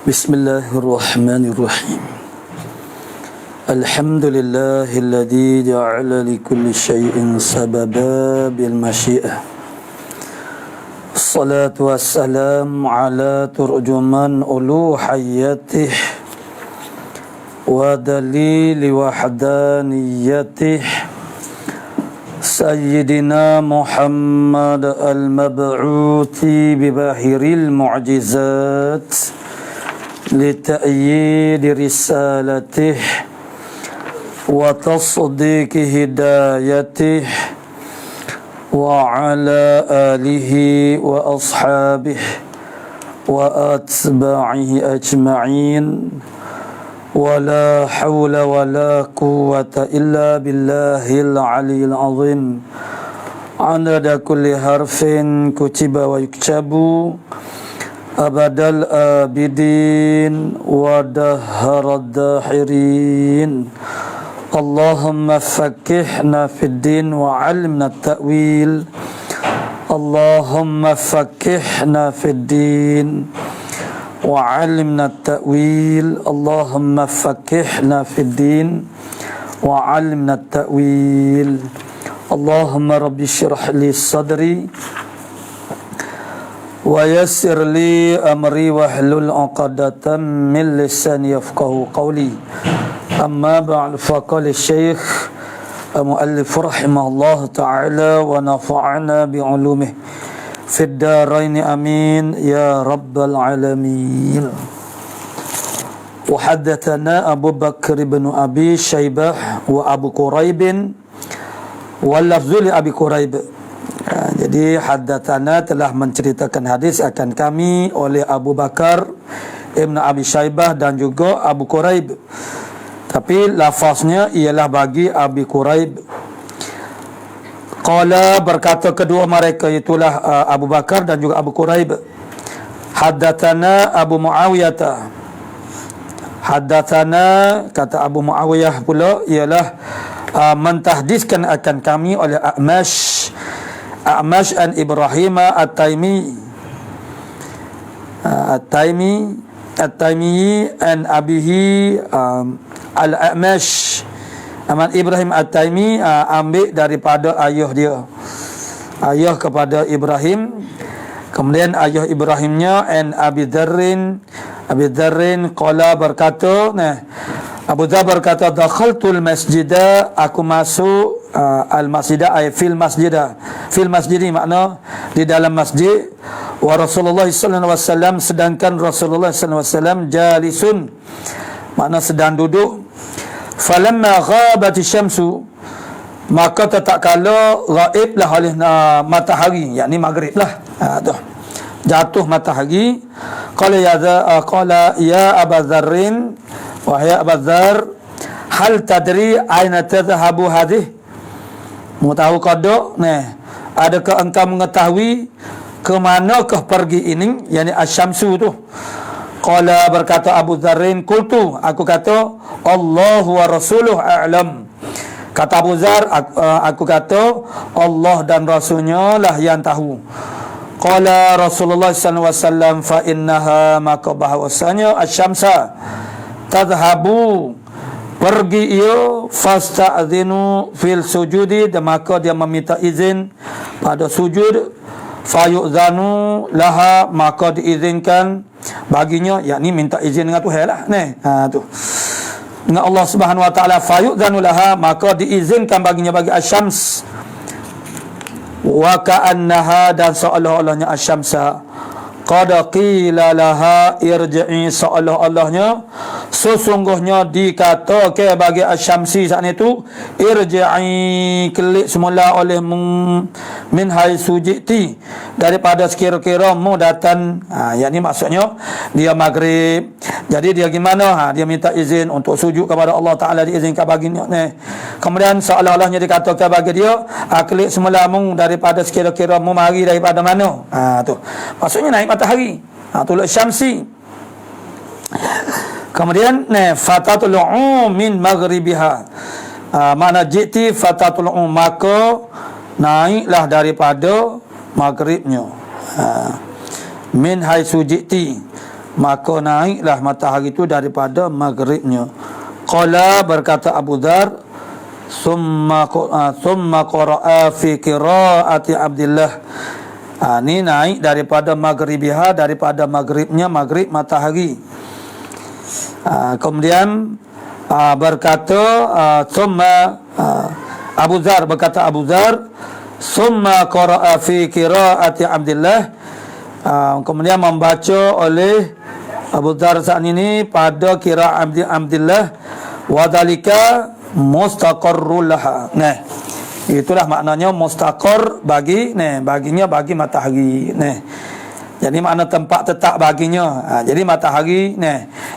Bismillahirrahmanirrahim. Alhamdulillahilladzi ja'ala likulli syai'in sababa bil masyiah. Assalatu wassalamu ala turjuman uluhiyyatih wa dalili wahdaniyatih Sayyidina Muhammad al-mab'uthi bibahiril mu'jizat لتأييد رسالته وتصديق هدايته وعلى آله وأصحابه وأتباعه أجمعين ولا حول ولا قوة إلا بالله العلي العظيم عدد كل حرف كتب ويكتب abadal abidin wa daharad dahirin. Allahumma faqqihna fid din wa 'allimna at-ta'wil. Allahumma faqqihna fid din wa 'allimna at-ta'wil. Allahumma faqqihna fid din wa 'allimna at-ta'wil. Allahumma rabbi shrah li sadri wa yassir li amri wahlul 'uqdatam min lisani yafqahu qawli. Amma ba'd, faqala Syekh Muallif rahimahullah ta'ala wa nafa'ana bi'ulumihi fid darain amin ya rabbal alamin. Wa haddatsana Abu Bakr ibn Abi Syaibah wa Abu Quraib wa lafzu li Abi Quraib. Jadi haddatsana telah menceritakan hadis akan kami oleh Abu Bakar Ibn Abi Syaibah dan juga Abu Quraib, tapi lafaznya ialah bagi Abi Quraib. Qala, berkata kedua mereka, itulah Abu Bakar dan juga Abu Quraib, haddatsana Abu Muawiyah. Haddatsana, kata Abu Muawiyah pula, ialah mentahdiskan akan kami oleh A'mash an Ibrahim at-Taimi an abihi al-A'mash. Aman Ibrahim at-Taimi ambil daripada ayah dia, ayah kepada Ibrahim, kemudian ayah Ibrahimnya an Abi Dzarrin qala, berkata, Abu Dzar berkata, dakhaltul masjidah, aku masuk al-masjidah ay fil masjidah. Fil masjidi makna di dalam masjid. Wa Rasulullah sallallahu alaihi wasallam, sedangkan Rasulullah sallallahu alaihi wasallam jalisun, makna sedang duduk. Falamma ghabati syamsu, maka tak kala ghaiblah oleh matahari, yakni maghrib lah, jatuh matahari. Qala ya Aba Dzarrin, wahai Abu Dzar, hal tadri aina tadhhabu hadhihi, mau tahu kodok? Adakah engkau mengetahui ke manakah pergi ini, yakni asyamsu tu? Qala, berkata Abu Dzarrin, qultu, aku kata, Allahu wa rasuluhu a'lam. Kata Abu Dzar, aku kata, Allah dan Rasulnya lah yang tahu. Qala Rasulullah sallallahu alaihi wasallam, fa innaha, maka bahwasanya asyamsa tadhhabu, pergi ia, fasta'dzinu fil sujudi, dan maka dia meminta izin pada sujud, fayu'zanu laha, maka diizinkan baginya, yakni minta izin dengan Tuhan lah tu, dengan Allah Subhanahu wa taala. Fayu'zanu laha, maka diizinkan baginya, bagi asyams. Wa ka'annaha, dan seolah-olahnya asyamsa qad qila laha irji'i, seolah-olahnya sesungguhnya dikatakan bagi asyamsi saat itu, irji'i, kelik semula oleh min haitsu ji'ti, daripada sekira-kira mu datang. Yakni maksudnya dia maghrib, jadi dia gimana? Dia minta izin untuk sujud kepada Allah Ta'ala, diizinkan baginya. Kemudian seolah-olahnya dikatakan bagi dia, kelik semula mu daripada sekira-kira mu mari daripada mana. Tu maksudnya naik matahari, tulu syamsi. Kemudian fatatlu'u min maghribiha, makna jiti fatatlu'u, maka naiklah daripada maghribnya. Min haitsu jiti, maka naiklah matahari itu daripada maghribnya. Qala, berkata Abu Dzar, summa qara'a fi qiraati Abdullah. Ini naik daripada maghribiha, daripada maghribnya, maghrib matahari. Kemudian berkata summa Abu Dzar, berkata Abu Dzar, summa qara'a fi qiraati Abdullah. Kemudian membaca oleh Abu Dzar saat ini pada qiraat Abdullah, wa dzalika mustaqarrul laha. Nah, itulah maknanya mustaqar bagi, baginya, bagi matahari. Jadi makna tempat tetap baginya. Jadi matahari,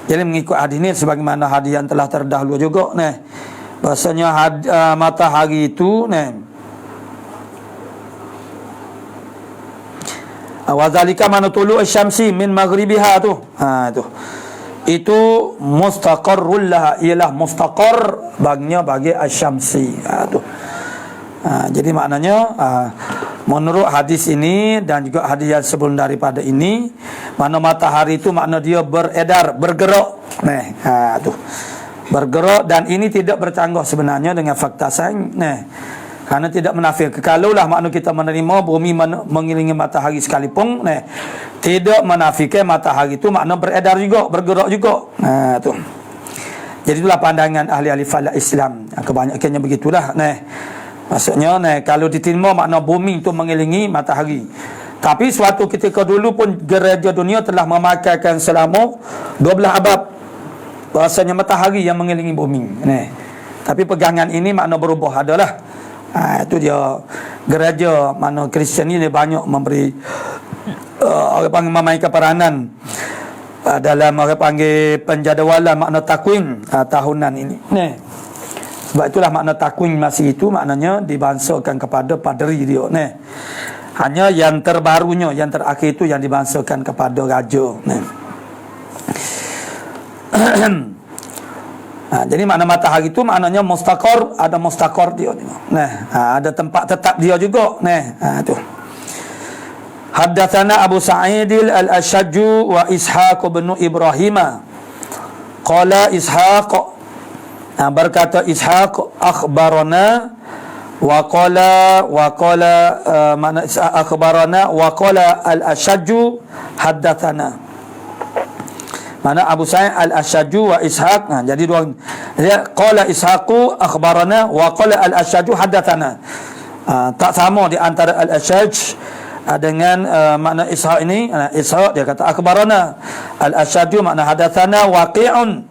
jadi mengikut hadis ni sebagaimana hadis yang telah terdahulu juga. Bahasanya matahari itu, wa dzalika mana tulu asy-syamsi min maghribiha tu. Itu mustaqarrul laha, ialah mustaqar baginya, bagi asy-syamsi. Jadi maknanya menurut hadis ini dan juga hadis yang sebelum daripada ini, mana matahari itu makna dia beredar, bergerak. Bergerak, dan ini tidak bercanggah sebenarnya dengan fakta sains. Kerana tidak menafikan. Kalaulah makna kita menerima bumi mengelilingi matahari sekalipun, tidak menafikan matahari itu makna beredar juga, bergerak juga. Jadi itulah pandangan ahli-ahli falak Islam. Kebanyakannya begitulah. Maksudnya, kalau diterima makna bumi itu mengelilingi matahari. Tapi suatu ketika dulu pun gereja dunia telah memakaikan selama 12 abad bahasanya matahari yang mengelilingi bumi. Tapi pegangan ini makna berubah adalah. Itu dia gereja mana Kristian ini banyak memberi orang panggil memainkan peranan dalam orang panggil penjadawalan makna takwim tahunan ini. Sebab itulah makna takwim masih itu maknanya dibangsakan kepada paderi dia. Hanya yang terbarunya, yang terakhir itu yang dibangsakan kepada raja. Jadi makna matahari itu maknanya mustaqar, ada mustaqar dia. Ada tempat tetap dia juga. Tu. Haddatsana Abu Sa'id al-Ashajj wa Ishaq bin Ibrahim. Qala Ishaq, berkata Ishaq, akhbarana wa qala makna akhbarana wa qala al-Ashajj haddatsana. Mana Abu Sa'id al-Ashajj wa Ishaq. Jadi dua. Dia qala Ishaqu akhbarana wa qala al-Ashajj haddatsana. Tak sama di antara al-Ashajj dengan makna Ishaq ini. Ishaq dia kata akhbarana, al-Ashajj makna haddatsana waqi'un.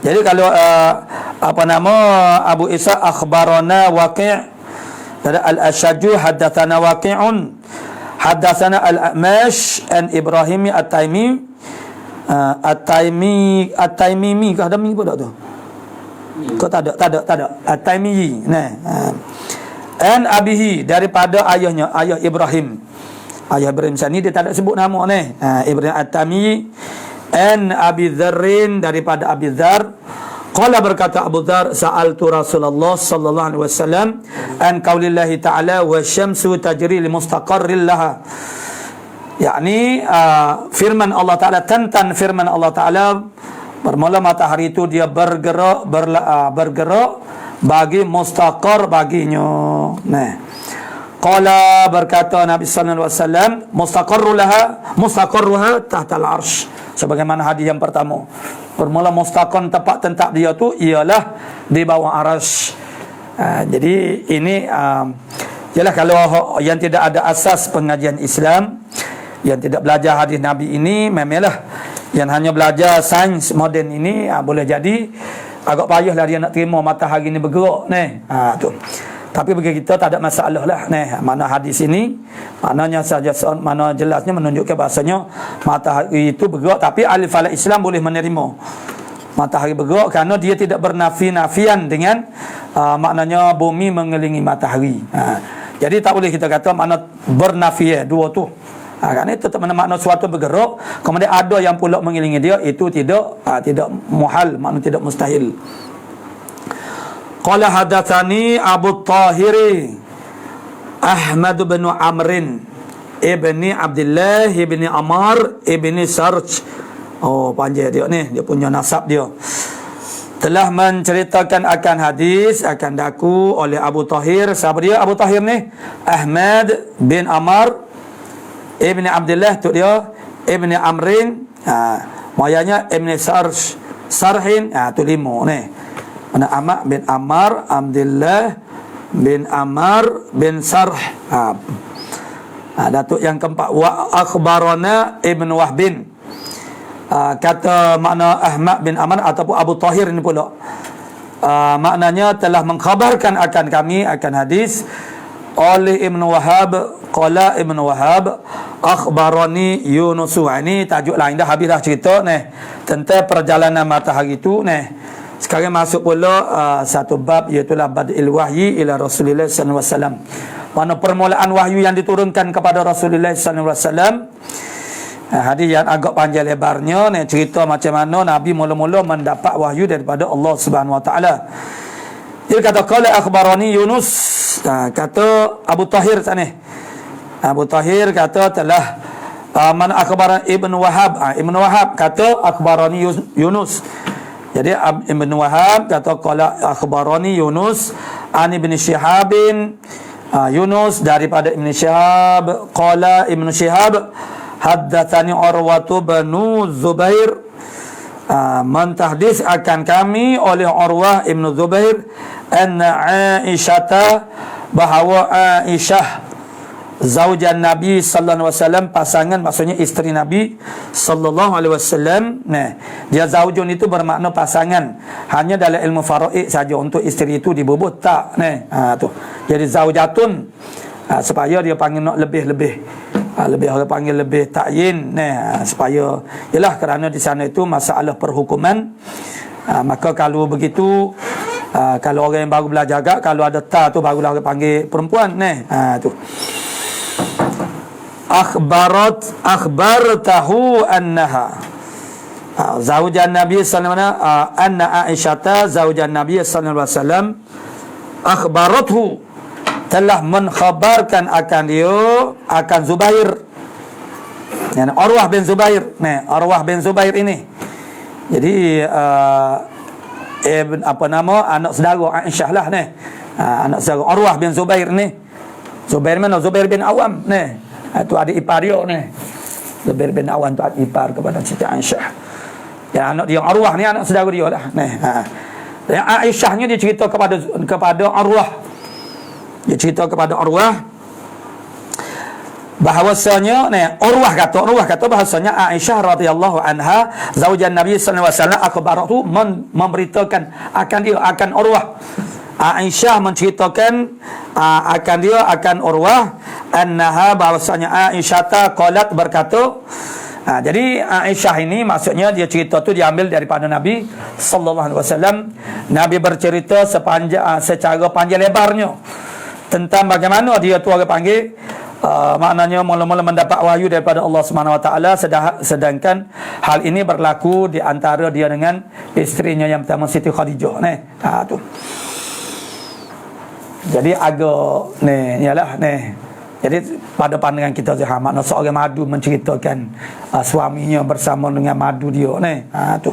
Jadi kalau Abu Ishaq akhbarana waqi', al-Ashajj haddatsana waqi'un, haddatsana al-A'mash an Ibrahim at-Taimi. At-Taimimi kah ada mi pun tak tu? Kau tak ada. At-Taimi. An abihi, daripada ayahnya, ayah Ibrahim. Ayah Ibrahim sini dia tak ada sebut nama Ibrahim At-Taimi. An Abi Dzarrin, daripada Abi Dzar. Qala, berkata Abu Dzar, sa'altu Rasulullah sallallahu alaihi wasallam an qaulillahi ta'ala wasyamsu tajri li mustaqarril laha. Yakni firman Allah Ta'ala, tentang firman Allah Ta'ala, bermula matahari itu dia bergerak bagi mustaqar baginya. Qala, berkata Nabi sallallahu alaihi wasallam, mustaqarruha tahta al-arsh. Sebagaimana hadis yang pertama, bermula mustaqar tempat tetap dia tu ialah di bawah arasy. Jadi ini ialah kalau yang tidak ada asas pengajian Islam, yang tidak belajar hadis Nabi ini, memanglah yang hanya belajar sains moden ini, boleh jadi agak payahlah dia nak terima matahari ini bergerak tu. Tapi bagi kita tak ada masalah lah. Mana hadis ini maknanya saja, mana jelasnya menunjukkan bahasanya matahari itu bergerak, tapi ahli falak Islam boleh menerima matahari bergerak kerana dia tidak bernafian dengan maknanya bumi mengelilingi matahari. Jadi tak boleh kita kata makna bernafian dua tu. Kerana itu tetap makna suatu bergerak, kemudian ada yang pula mengelilingi dia, itu tidak muhal, makna tidak mustahil. Qala hadatsani Abu Tahiri Ahmad bin Amrin ibni Abdullah ibni Amar ibni Sarj Oh, panjang dia ni, dia punya nasab dia. Telah menceritakan akan hadis akan daku oleh Abu Tahir. Siapa dia Abu Tahir ni? Ahmad bin Amr Ibni Abdullah tu dia, Ibni Amrin, moyanya Ibni Sarhin, tu lima ni. Mana Ahmad bin Ammar, Abdullah bin Ammar bin Sarh. Datuk yang keempat, wa akhbarana Ibn Wahbin. Kata makna Ahmad bin Amr ataupun Abu Tahir ini pula, maknanya telah mengkhabarkan akan kami akan hadis oleh Ibn Wahab. Qala Ibn Wahab akhbarani Yunus. Ini tajuk lain dah, habis dah cerita ni tentang perjalanan matahari itu ni. Sekarang masuk pula satu bab, iaitu bad'il wahyi ila Rasulullah sallallahu alaihi wasallam. Mana permulaan wahyu yang diturunkan kepada Rasulullah sallallahu alaihi wasallam. Hadis yang agak panjang lebarnya ni, cerita macam mana Nabi mula-mula mendapat wahyu daripada Allah Subhanahu wa taala. Dia kata qala akhbarani Yunus. Kata Abu Tahir sana. Abu Tahir kata telah man akhbaran Ibn Wahab. Ibn Wahab kata akhbarani Yunus. Jadi Ibn Wahab kata qala akhbarani Yunus an Ibn Shihabin. Yunus daripada Ibn Shihab. Qala Ibn Shihab haddatsani Urwatu banu Zubair. Mentahdis akan kami oleh Urwah Ibn Zubair anna Aisyata, bahawa Aisyah zaujan Nabi sallallahu alaihi wasallam, pasangan maksudnya isteri Nabi sallallahu alaihi wasallam. Nah, dia zaujun itu bermakna pasangan. Hanya dalam ilmu faraid saja untuk isteri itu dibubut tak. Nah, tu. Jadi zaujatun supaya dia panggil nak lebih-lebih. Lebih orang panggil lebih takyin. Nah, supaya ialah kerana di sana itu masalah perhukuman. Maka kalau begitu, kalau orang yang baru belajar agak, kalau ada ta tu barulah orang panggil perempuan. Nah, tu. Akhbartahu annaha zaujan Nabi sallallahu alaihi wasallam, anna Aisyata zaujan Nabi sallallahu alaihi wasallam akhbarathu, telah menkhabarkan akan dia akan Zubair, yani Urwah bin Zubair. Nah, Urwah bin Zubair ini jadi anak saudara Aisyah lah ni. Anak saudara Urwah bin Zubair ni. Zubair mana? Zubair bin Awam ni. Itu adik ipar dia ni. Zubair bin Awam tu adik ipar kepada Siti Aisyah. Ya, anak dia Urwah ni anak saudara dia lah. Yang Aisyahnya dia cerita kepada Urwah. Dia cerita kepada Urwah bahawasanya Urwah kata bahasanya Aisyah radhiyallahu anha zaujan Nabi sallallahu alaihi wasallam akhbaratu, memberitakan akan dia akan Urwah. Aisyah menceritakan akan dia akan Urwah annaha, bahwasanya Aisyah qalat berkata. Jadi Aisyah ini maksudnya dia cerita tu diambil daripada Nabi sallallahu alaihi wasallam. Nabi bercerita secara panjang lebarnya tentang bagaimana dia tu orang panggil maknanya mula-mula mendapat wahyu daripada Allah Subhanahu wa taala, sedangkan hal ini berlaku di antara dia dengan isterinya yang pertama Siti Khadijah tu. Jadi agak ialah jadi pada pandangan kita Zahar, makna seorang madu menceritakan suaminya bersama dengan madu dia tu.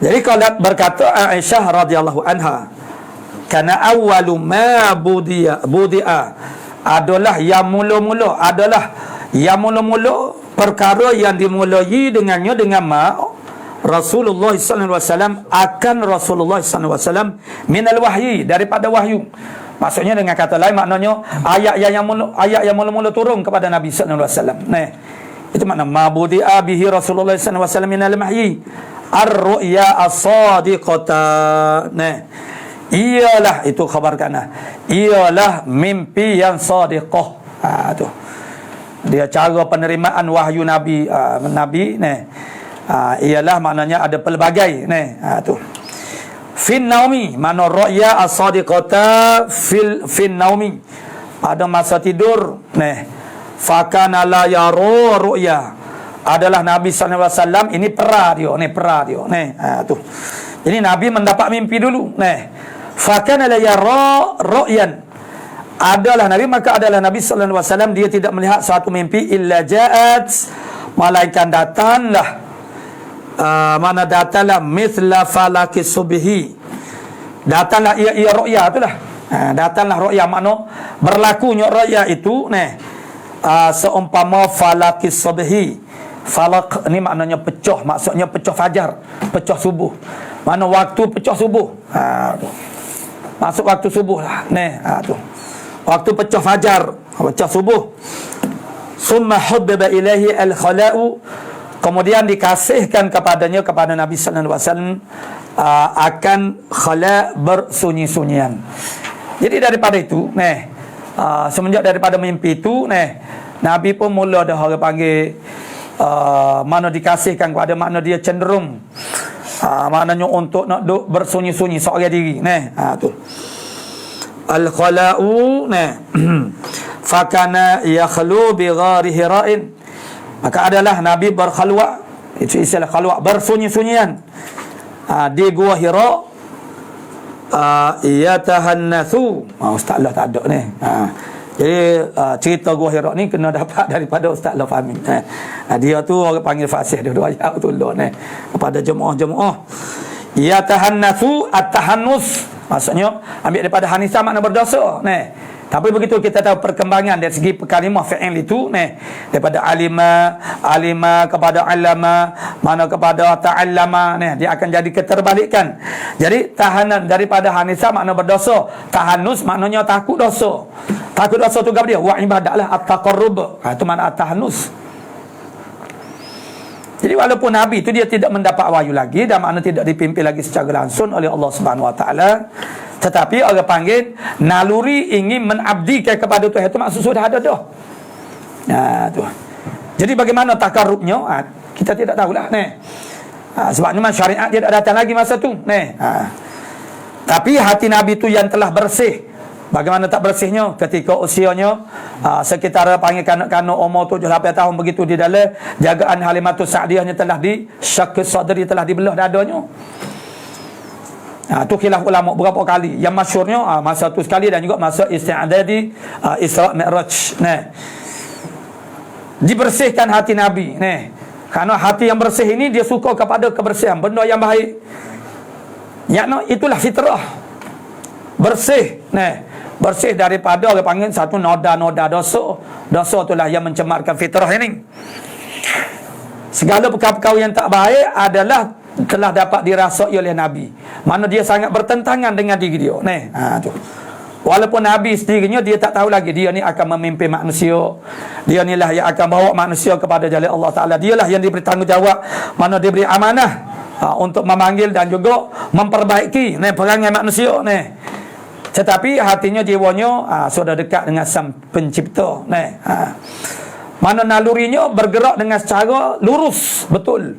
Jadi kalau berkata Aisyah radhiyallahu anha, kana awwalu ma budia adalah yang mula-mula perkara yang dimulai dengannya dengan Rasulullah sallallahu alaihi wasallam akan Rasulullah sallallahu alaihi wasallam minal wahyi, daripada wahyu. Maksudnya dengan kata lain maknanya ayat yang mula-mula turun kepada Nabi sallallahu alaihi wasallam. Itu makna mabudi'a bihi Rasulullah sallallahu alaihi wasallam minal wahyi ar-ru'ya as-sadiqata. Ialah itu khabarkan. Ialah mimpi yang sadiqah. Tu. Dia cara penerimaan wahyu Nabi ialah maknanya ada pelbagai tu. Fin naumi, mana ru'ya as-sadiqata fin naumi, pada masa tidur. Fakana la yaru ru'ya, adalah Nabi sallallahu alaihi wasallam ini pera dia tu. Jadi Nabi mendapat mimpi dulu. Fakana la yaru ru'yan, adalah Nabi, maka adalah Nabi sallallahu alaihi wasallam, dia tidak melihat suatu mimpi illa ja'at, malaikat datanglah, mana datanglah mithla falaki subhi, datanglah ia ru'ya itulah, datanglah ru'ya, makna berlakunya ru'ya itu seumpama falaki subhi. Falak ni maknanya pecah, maksudnya pecah fajar, pecah subuh, mana waktu pecah subuh, masuk waktu subuh lah tu. Waktu pecah fajar, pecah subuh. Summa hubbiba ilaihi al-khala'u, kemudian dikasihkan kepadanya, kepada Nabi sallallahu alaihi wasallam, akan khala' bersunyi-sunyian. Jadi daripada itu, semenjak daripada mimpi itu, Nabi pun mula dah orang panggil, mana dikasihkan kepada, makna dia cenderung, maknanya untuk nak duk bersunyi-sunyi seorang diri, tu. Al-khala'u, fakana yakhlu bi ghari hira'in, maka adalah Nabi berkhalwat, itu istilah khalwat, bersunyi-sunyian, di gua Hira, yatahannathu. Ustaz Allah tak ada ni. Jadi cerita gua Hira ni kena dapat daripada Ustaz Allah Fahmi. Dia tu orang panggil fasih, dia dua ayat betul kepada jemaah-jemaah. Yatahannathu, at-tahannus maksudnya ambil daripada hanisa, makna berdosa. Tapi begitu kita tahu perkembangan dari segi kalimah fi'il itu, daripada alima kepada allama, mana kepada ta'allama, dia akan jadi keterbalikan. Jadi tahanan daripada hanisa makna berdosa, tahannus maknanya takut dosa. Takut dosa tu apa dia? Wa ibadahlah at-taqarrub. Itu makna at-tahannus. Jadi walaupun Nabi itu dia tidak mendapat wahyu lagi, dan makna tidak dipimpin lagi secara langsung oleh Allah Subhanahu Wa Taala, tetapi orang panggil naluri ingin mengabdikan kepada Tuhan itu maksud sudah ada dah. Tu. Jadi bagaimana takarrubnya? Kita tidak tahulah. Sebabnya syariat dia tak datang lagi masa tu. Tapi hati Nabi itu yang telah bersih. Bagaimana tak bersihnya? Ketika usianya sekitar panggil kanak-kanak umur 7-8 tahun begitu, di dalam jagaan Halimatus Sa'diyahnya telah syakk sadri, telah dibelah dadanya. Tu khilaf ulama berapa kali. Yang masyhurnya masa tu sekali, dan juga masa isti'adadi Isra' Mi'raj. Dibersihkan hati Nabi. Karena hati yang bersih ini dia suka kepada kebersihan, benda yang baik. Itulah fitrah. Bersih. Bersih daripada orang panggil satu noda-noda dosa. Dosa itulah yang mencemarkan fitrah ini. Segala perkara-perkara yang tak baik adalah telah dapat dirasai oleh Nabi. Mana dia sangat bertentangan dengan diri dia. Tu. Walaupun Nabi sendirinya dia tak tahu lagi dia ni akan memimpin manusia. Dia ni lah yang akan bawa manusia kepada jalan Allah Ta'ala. Dialah yang diberi tanggungjawab, mana diberi amanah untuk memanggil dan juga memperbaiki perangai manusia. Tetapi hatinya, jiwanya sudah dekat dengan Sang Pencipta. Mana nalurinya bergerak dengan secara lurus, betul,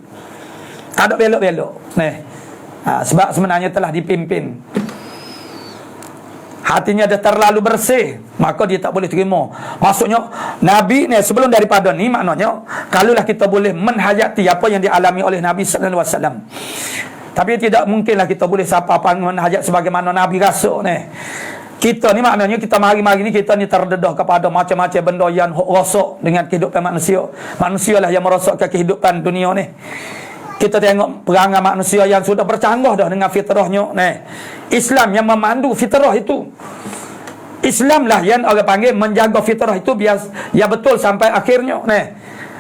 tak ada belok-belok. Sebab sebenarnya telah dipimpin. Hatinya dah terlalu bersih, maka dia tak boleh terima. Maksudnya Nabi ni sebelum daripada ni, maknanya kalaulah kita boleh menhayati apa yang dialami oleh Nabi sallallahu alaihi wasallam, tapi tidak mungkinlah kita boleh sapa-apa menhajat sebagaimana Nabi rasa ni. Kita ni maknanya kita mari-mari ni kita ni terdedah kepada macam-macam benda yang rosak dengan kehidupan manusia. Manusialah yang merosakkan kehidupan dunia ni. Kita tengok perangai manusia yang sudah bercanggah dah dengan fitrahnya. Islam yang memandu fitrah itu. Islamlah yang orang panggil menjaga fitrah itu biar ya betul sampai akhirnya.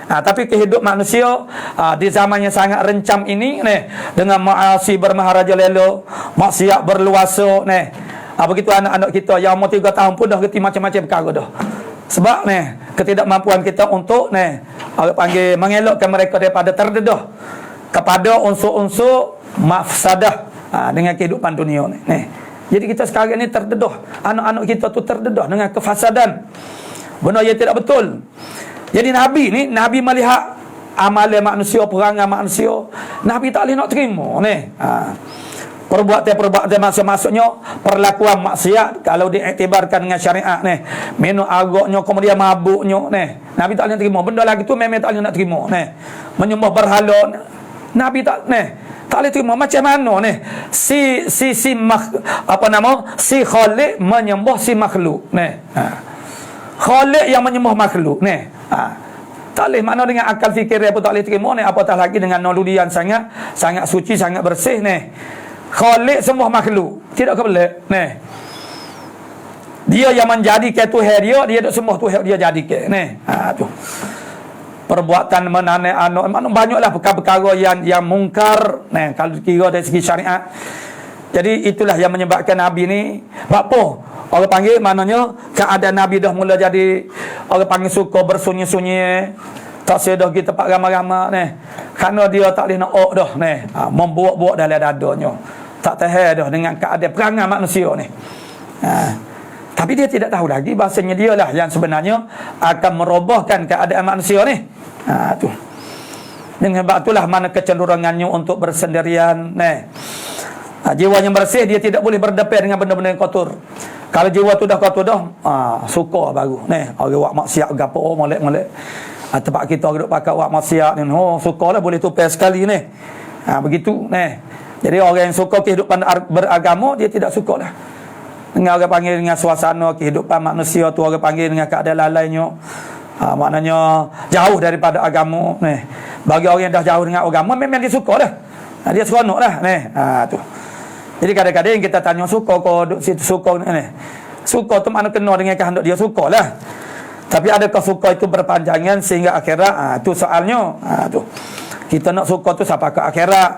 Tapi kehidupan manusia di zaman yang sangat rencam ini, dengan maasi bermaharajalela, maksiat berluasa, begitu anak-anak kita yang umur 3 tahun pun dah reti macam-macam perkara dah. Sebab ketidakmampuan kita untuk orang panggil mengelakkan mereka daripada terdedah kepada unsur-unsur mafsadah dengan kehidupan dunia ni. Jadi kita sekarang ni terdedah, anak-anak kita tu terdedah dengan kefasadan, benda yang tidak betul. Jadi Nabi ni, Nabi melihat amalan manusia, perangai manusia, Nabi tak boleh nak terima perbuatan-perbuatan maksudnya perlakuan maksiat kalau diiktibarkan dengan syariat minum agaknya, kemudian mabuknya Nabi tak boleh terima. Benda lagi tu memang tak boleh nak terima. Menyembah berhala, Nabi tak Tak boleh terima. Macam mana ni? Si Khaliq menyembah si makhluk. Khaliq yang menyembah makhluk. Tak boleh. Makna dengan akal fikir dia pun tak boleh terima ni. Apatah lagi dengan noludian sangat suci, sangat bersih ni. Khaliq sembah makhluk. Tidak ke boleh? Dia yang menjadikan Tuhan dia duk sembah Tuhan dia jadikan. Tu. Perbuatan menanai banyaklah perkara-perkara yang mungkar kalau kira dari segi syariat. Jadi itulah yang menyebabkan Nabi ni apa orang panggil, maknanya keadaan Nabi dah mula jadi orang panggil suka bersunyi-sunyi, tak sedah pergi tempat ramai-ramai kerana dia tak boleh nak dah membuat-buat dalam dadanya, tak tahan dah dengan keadaan perangai manusia ni. Tapi dia tidak tahu lagi bahasanya dia lah yang sebenarnya akan merobohkan keadaan manusia ni. Tu. Dengan sebab itulah mana kecenderungannya untuk bersendirian. Jiwa yang bersih dia tidak boleh berdepan dengan benda-benda yang kotor. Kalau jiwa tu dah kotor dah, suka baru. Orang buat maksiat gapo molek-molek. Tempat kita duduk pakai buat maksiat ni, sukalah boleh tupai sekali ni. Begitu. Jadi orang yang suka kehidupan beragama dia tidak sukalah dengan orang panggil dengan suasana kehidupan manusia tu, orang panggil dengan keadaan lalainya. Maknanya jauh daripada agama. Bagi orang yang dah jauh dengan agama memang dia suka dah. Dia seronok dah. Tu. Jadi kadang-kadang kita tanya suka kau duk situ suka ni. Suka tu makna kena dengan kehendak dia, sukalah. Tapi adakah suka itu berpanjangan sehingga akhirat? Tu soalnya. Tu. Kita nak suka tu sampai ke akhirat.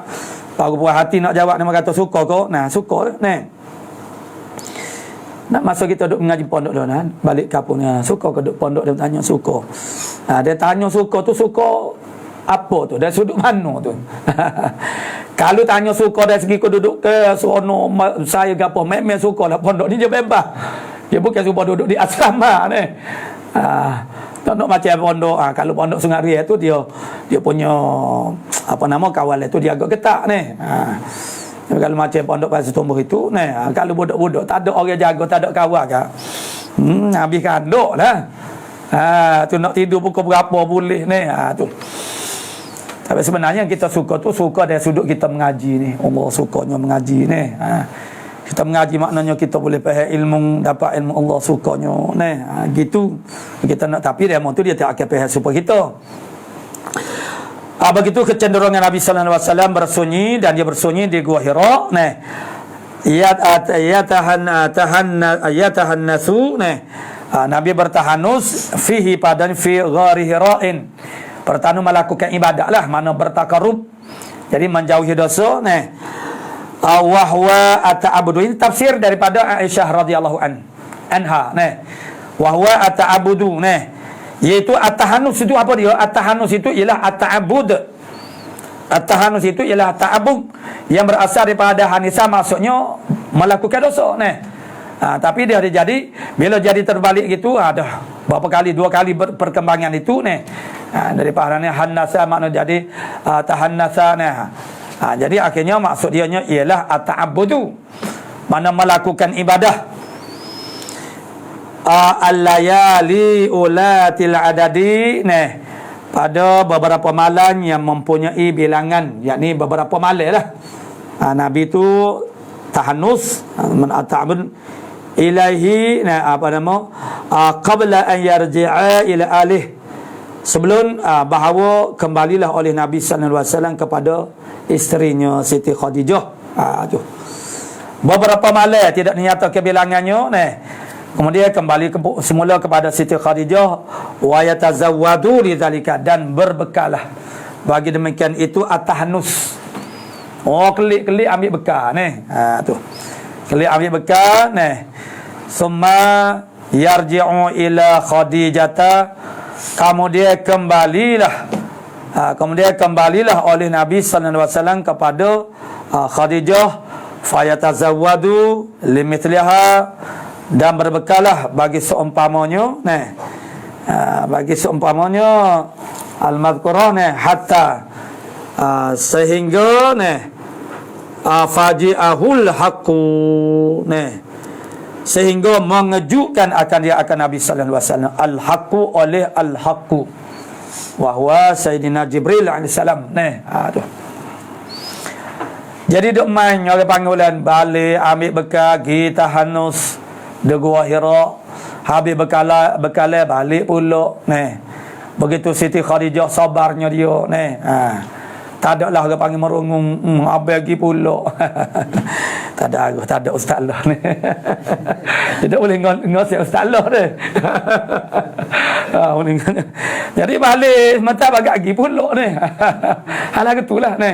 Baru buah hati nak jawab nama kata suka kau. Suka nak masa kita duduk mengaji pondok dah balik kapung suka ke duduk pondok, dia tanya suka. Dia tanya suka tu suka apa tu, dari sudut mana tu. Kalau tanya suka dari segi duduk ke seronok saya ke apa, memang suka lah pondok ni, dia bebas. Dia bukan suka duduk di asrama ni. Tak nak macam pondok. Kalau pondok Sungai Ria tu dia punya kawalan tu dia agak ketat ni. Kalau macam pondok Pasir Tumbuh itu, kalau budak-budak tak ada orang jaga, tak ada kawan kak. Habis kanduk lah. Tu nak tidur pukul berapa boleh ni. Tu. Tapi sebenarnya kita suka dari sudut kita mengaji ni. Allah sukanya mengaji ni. Kita mengaji maknanya kita boleh faham ilmu, dapat ilmu Allah sukanya ni. Gitu. Kita nak, tapi dia tu dia tak akan faham supaya kita. Begitu kecenderungan Nabi sallallahu alaihi wasallam bersunyi, dan dia bersunyi di Gua Hira. Yatahannasu. Nabi bertahanus fihi padan fi ghari Hira'in. Pertama melakukan ibadat lah, mana bertakarub. Jadi menjauhi dosa. Wahwa ata'abudu. Ini tafsir daripada Aisyah radhiyallahu anha. Wahwa ata'abudu. Iaitu at-tahanus itu apa dia? At-tahanus itu ialah at-ta'abud. At-tahanus itu ialah ta'abud yang berasal daripada hanisa, maksudnya melakukan dosa. Tapi dia jadi bila jadi terbalik gitu, ada berapa kali, 2 kali perkembangan itu daripada hanasa makna jadi tahannasa. Jadi akhirnya maksud dia ialah at-ta'abudu, mana melakukan ibadah. Al-layali ulatil adadi, pada beberapa malam yang mempunyai bilangan, yakni beberapa malam lah. Nabi tu tahanus ta'abud ilaihi qabla an yarji'a ila alih, sebelum bahawa kembalilah oleh Nabi sallallahu alaihi wasallam kepada isterinya Siti Khadijah. Tu beberapa malam tidak dinyatakan bilangannya. Kemudian kembali semula kepada Siti Khadijah, wa yatazawwadu lidzalika, dan berbekalah bagi demikian itu at-tahanus. Kelik-kelik ambil bekal tu. Kelik ambil bekal summa yarji'u ila Khadijata, kemudian kembalilah oleh Nabi sallallahu alaihi wasallam kepada Khadijah, fayatazawwadu limithliha, dan berbekalah bagi seumpamanya al-madhkurah hatta sehingga faji'ahul haqqu, sehingga mengejutkan akan dia akan Nabi sallallahu alaihi wasallam al-haqqu oleh al-haqqu wa huwa sayyidina Jibril alaihi salam. Tu Jadi duk main orang panggilan balik ambil bekal pergi tahanus di Gua Hira. Habis bekal balik pula. Begitu Siti Khadijah sabarnya dia. Tak ada lah orang panggil merungung. Abang pergi pula. Tak ada Ustaz Allah ni. Tidak boleh ngosip Ustaz Allah ni. Jadi balik mata bagak pergi pula ni. Halah ketulah ni.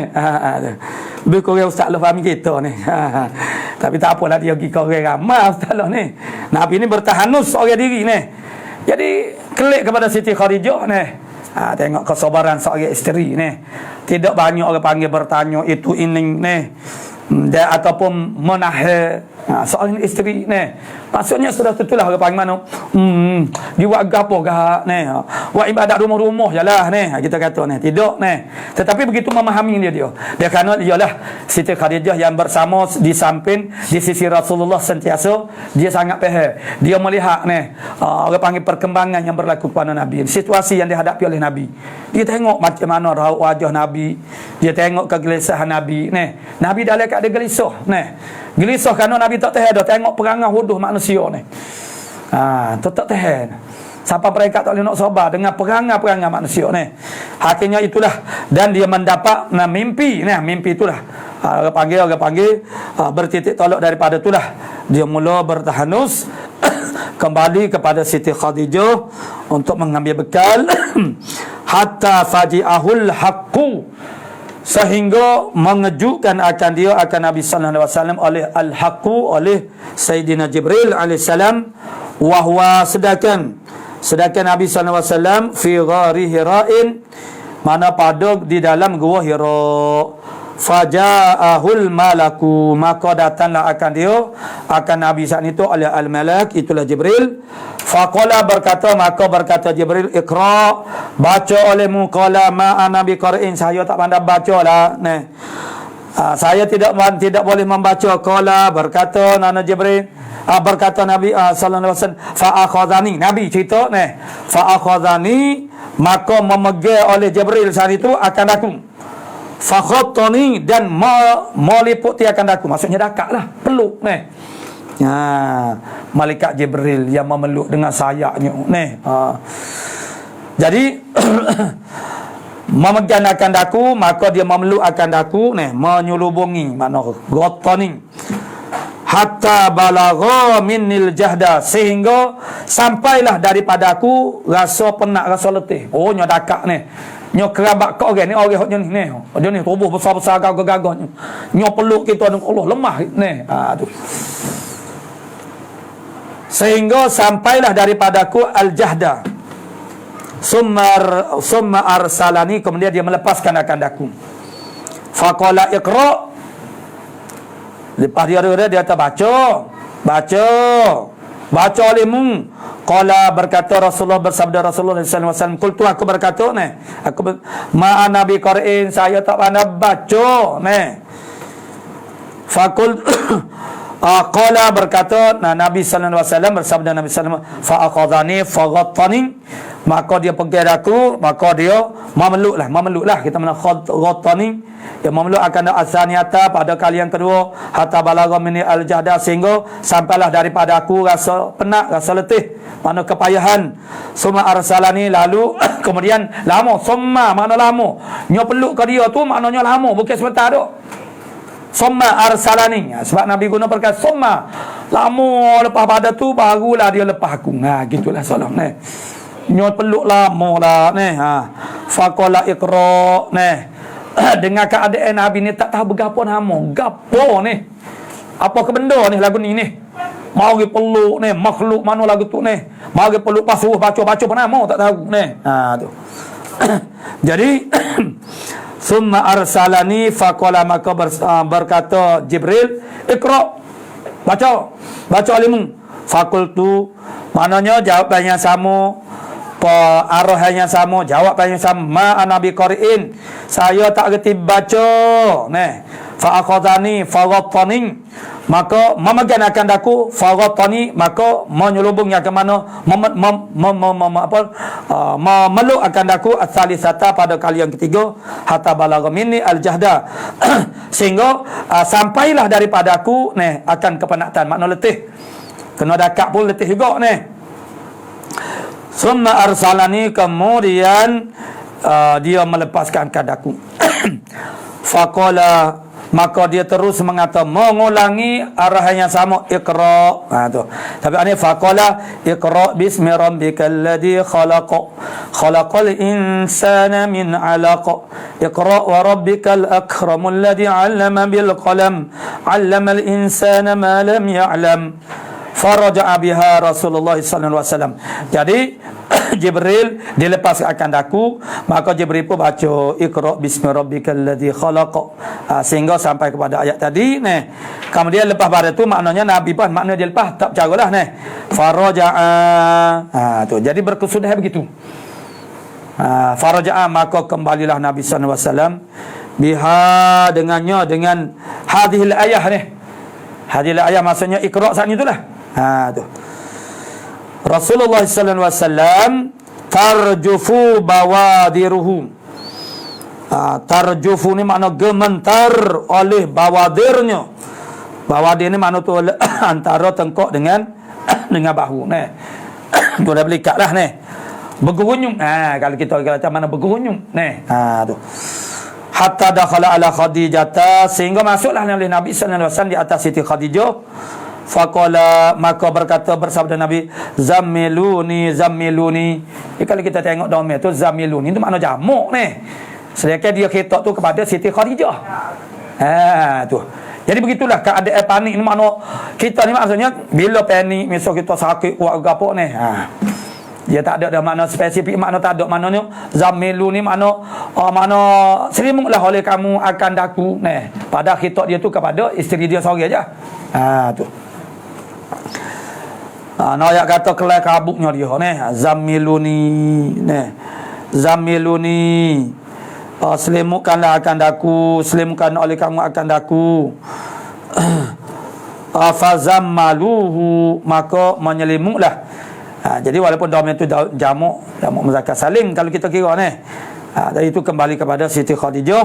Lebih kurang Ustaz Allah faham kita ni. Tapi tak apalah dia pergi korang ramai Ustaz Allah ni. Nabi ni bertahanus seorang diri ni. Jadi kelik kepada Siti Khadijah ni. Tengok kesabaran seorang isteri ni. Tidak banyak orang panggil bertanya itu ini ni. Dan ataupun menahan seorang isteri ni. Maksudnya sudah tentulah orang panggil mana. Dia buat gapo gak ni. Buat ibadat rumah-rumah jelah ni. Kita kata ni. Tidak ni. Tetapi begitu memahami dia. Dia kerana ialah Siti Khadijah yang bersama di samping di sisi Rasulullah sentiasa. Dia sangat faham. Dia melihat ni orang panggil perkembangan yang berlaku pada Nabi. Situasi yang dihadapi oleh Nabi. Dia tengok macam mana raut wajah Nabi. Dia tengok kegelisahan Nabi ni. Nabi dalam keadaan gelisah ni. Gelisah kerana Nabi tak tahan dah tengok perangai huduh manusia ni. Tak tahan. Sampai mereka tak boleh nak sabar dengan perangai-perangai manusia ni. Akhirnya itulah. Dan dia mendapat mimpi. Mimpi itulah. Orang panggil bertitik tolak daripada itulah. Dia mula bertahanus kembali kepada Siti Khadijah untuk mengambil bekal. Hatta faji'ahul haqqu, sehingga mengejutkan akan dia akan Nabi sallallahu alaihi wasallam oleh al-haqqu, oleh Sayyidina Jibril alaihissalam. Wahwa sedangkan Nabi sallallahu alaihi wasallam fi ghari Hira'in, mana pada di dalam Gua Hira. Faja'ahul malaku, maka datanglah akan dia akan Nabi saat itu oleh al-malak, itulah Jibril. Faqala maka berkata Jibril, Iqra, baca olehmu. Qala ma ana biqara'in, saya tak pandai baca lah. Saya tidak boleh membaca. Qala berkata nana Jibril, berkata Nabi sallallahu alaihi wasallam, fa akhadhani, Nabi cerita fa akhadhani, maka memegang oleh Jibril saat itu akan aku. Fa khattani, dan meliputi akan aku, maksudnya dakaklah, peluk malaikat Jibril yang memeluk dengan sayapnya jadi memegang akan daku, maka dia memeluk akan daku menyelubungi, makna ghattani, hatta balagha minnil jahda, sehingga sampailah daripada aku rasa penat, rasa letih. Nya dakak nyo kerabat kau orang ni, orang ni dia ni tubuh besar-besar gagah-gagah nyo peluk kita Allah lemah tu. Sehingga sampailah daripadaku al-jahda. Summa arsalani, kemudian dia melepaskan akan daku. Faqala iqra, lepas dia kata baca olehmu. Qala, berkata Rasulullah, bersabda Rasulullah sallallahu alaihi wasallam, qultu, aku berkata ma ana biqara'in, saya tak pandai baca Faqul qala, berkata Nabi sallallahu alaihi wasallam, bersabda Nabi sallallahu alaihi wasallam, fa akhadhani fa ghattani, maka dia pegang aku, maka dia memeluklah kita mana ghattani, dia memeluk akan asaniata pada kali yang kedua, hatta balagha minni al-jahda, sehingga sampailah daripada aku rasa penat, rasa letih, mana kepayahan. Summa arsalani, lalu kemudian lama, summa makna lama, nyo peluk ke dia tu maknanya lama, bukan sebentar tu. Summa arsalani, sebab Nabi guna perkataan summa, lama lepas pada tu barulah dia lepas aku. Gitulah salam nyo peluk lama lah faqala iqra dengan keadaan Nabi ni tak tahu bergapo nama, gapo apa ke benda lagu ni mau pergi peluk makhluk mana lagu tu mau pergi peluk pas suruh baca pernah mau tak tahu tu. Jadi summa arsalani faqala, maka berkata Jibril, iqra, baca alimu. Fakultu, maknanya jawabannya sama, arahannya sama, jawabannya sama. Ma ana biqari'in, saya tak reti baca fa akhadhani faghattani, maka memegang akan daku, faghattani, maka menyelubungnya ke mana, memeluk akan daku, ats-tsalisata, pada kali yang ketiga, hatta balagha minni al-jahda, sehingga sampailah daripadaku akan kepenatan, makna letih, kena dakak pun letih juga Summa arsalani, kemudian dia melepaskan kadaku. Faqala, maka dia terus mengata, mengulangi arahan yang sama, iqra. Tu. Tapi ini faqala iqra bismi rabbikal ladzi khalaq, khalaqal insana min 'alaq, iqra wa rabbikal akramul ladzi 'allama bil qalam, 'allamal insana ma lam ya'lam. Faraja'a biha Rasulullah sallallahu alaihi wasallam. Jadi Jibril dilepas akan daku, maka Jibril pun baca iqra bismi rabbikal ladzi khalaq, sehingga sampai kepada ayat tadi Kemudian lepas pada tu maknanya Nabi pun makna dia lepas tak caralah faraja'a. Tu jadi berkesudahan begitu. Faraja'a, maka kembalilah Nabi sallallahu alaihi wasallam biha, dengannya, dengan hadhil ayah hadhil ayah, maksudnya iqra saat itulah. Tu Rasulullah sallallahu alaihi wasallam tarjufu bawadiruhu. Tarjufu ni makna gementar oleh bawadirnya. Bawadir ni makna tu antara tengkok dengan bahu tu dah belikat lah bergerunyung. Kalau kita kata mana bergerunyung tu. Hatta dakhala ala Khadijah, sehingga masuklah oleh Nabi sallallahu alaihi wasallam di atas Siti Khadijah. Faqala, maka berkata, bersabda Nabi, zammiluni, zammiluni. Kalau kita tengok domir tu, zammiluni itu makna jamuk sedangkan dia khitab tu kepada Siti Khadijah. Tu. Jadi begitulah keadaan panik ni, makna kita ni maksudnya bila panik, misal kita sakit kuat ke apa dia tak ada makna spesifik, makna tak ada maknanya zamilu ni makna selimutlah oleh kamu akan daku pada khitab dia tu kepada isteri dia seorang aja. Tu ayat kata kelai kabuknya dia zamiluni zamiluni, selimutkanlah akan daku, selimutkan oleh kamu akan daku. Fazammaluhu, maka menyelimutlah. Jadi walaupun domir itu jamuk muzakkar salim kalau kita kira dari itu kembali kepada Siti Khadijah,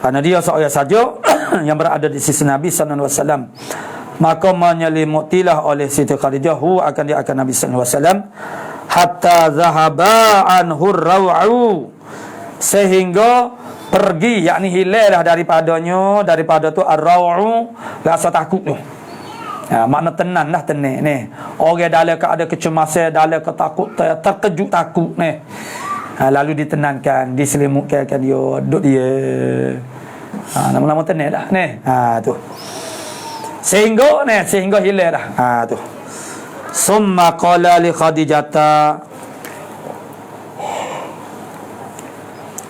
kerana dia seorang saja yang berada di sisi Nabi sallallahu alaihi wasallam. Maka menyelimutilah oleh Siti Khadijah akan dia akan Nabi sallallahu alaihi wasallam, hatta zahaba anhu raw'u, sehingga pergi, yakni hilanglah daripada tu ar-raw'u, rasa takut tu. Makna tenang lah, tenang orang dalam keadaan kecemasan, dalam ketakut, terkejut takut lalu ditenangkan, diselimutkan dia, duduk dia lama-lama tenang lah tu, sehingga hilang dah tu. Summa qala li Khadijata,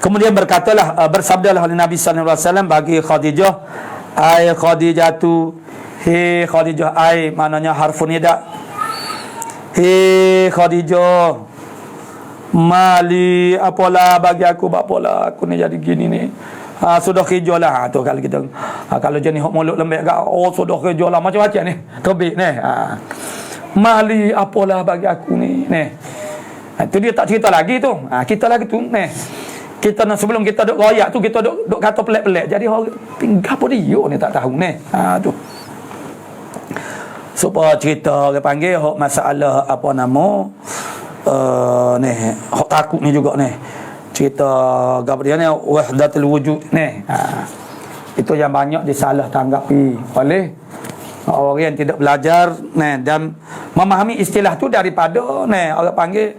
kemudian berkatalah, bersabdalah oleh Nabi sallallahu alaihi wasallam bagi Khadijah, ay Khadijatu, hei Khadijah, ay maknanya harfun nida, hei Khadijah, mali apalah bagi aku, apalah aku ni jadi gini ni. Sudah kerja lah tu kalau kita kalau jenis mulut lembek gak, sudah kerja lah macam-macam ni tobik mali apalah bagi aku ni tu dia tak cerita lagi tu. Kita lagi tu kita sebelum kita duk royak tu, kita duk kata pelik-pelik, jadi orang apa dia ni tak tahu tu. Supaya cerita dia panggil masalah apa nama hak takut ni juga cerita Gabriel ni wahdatul wujud itu yang banyak disalah tanggapi oleh orang yang tidak belajar dan memahami istilah tu daripada orang panggil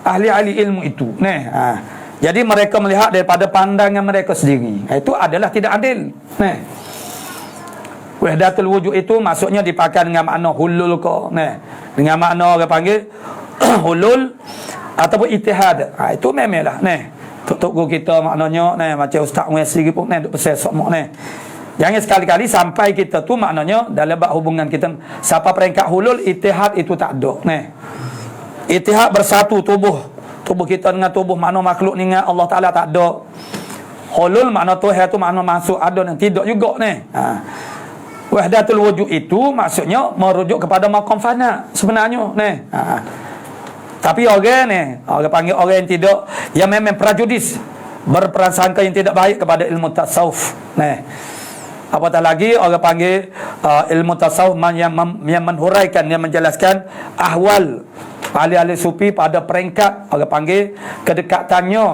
ahli-ahli ilmu itu jadi mereka melihat daripada pandangan mereka sendiri, itu adalah tidak adil. Wahdatul wujud itu maksudnya dipakai dengan makna hulul dengan makna orang panggil hulul ataupun ittihad. Itu memanglah tok kita maknanya macam Ustaz Muhammad sendiri pun duk pesan sokmok jangan sekali-kali sampai kita tu maknanya dalam bab hubungan kita siapa peringkat hulul, ittihad itu tak ada. Ittihad bersatu tubuh kita dengan tubuh makna makhluk ni dengan Allah Taala tak ada. Hulul makna Tuhan tu makna masuk ada dan tidak juga ni. Wahdatul wujud itu maksudnya merujuk kepada maqam fana sebenarnya ni. Tapi orang ni, orang panggil orang yang tidak, yang memang prejudis, berprasangka yang tidak baik kepada ilmu tasawuf. Nah, apatah lagi orang panggil ilmu tasawuf yang menhuraikan, yang menjelaskan ahwal ahli-ahli sufi pada peringkat orang panggil kedekatannya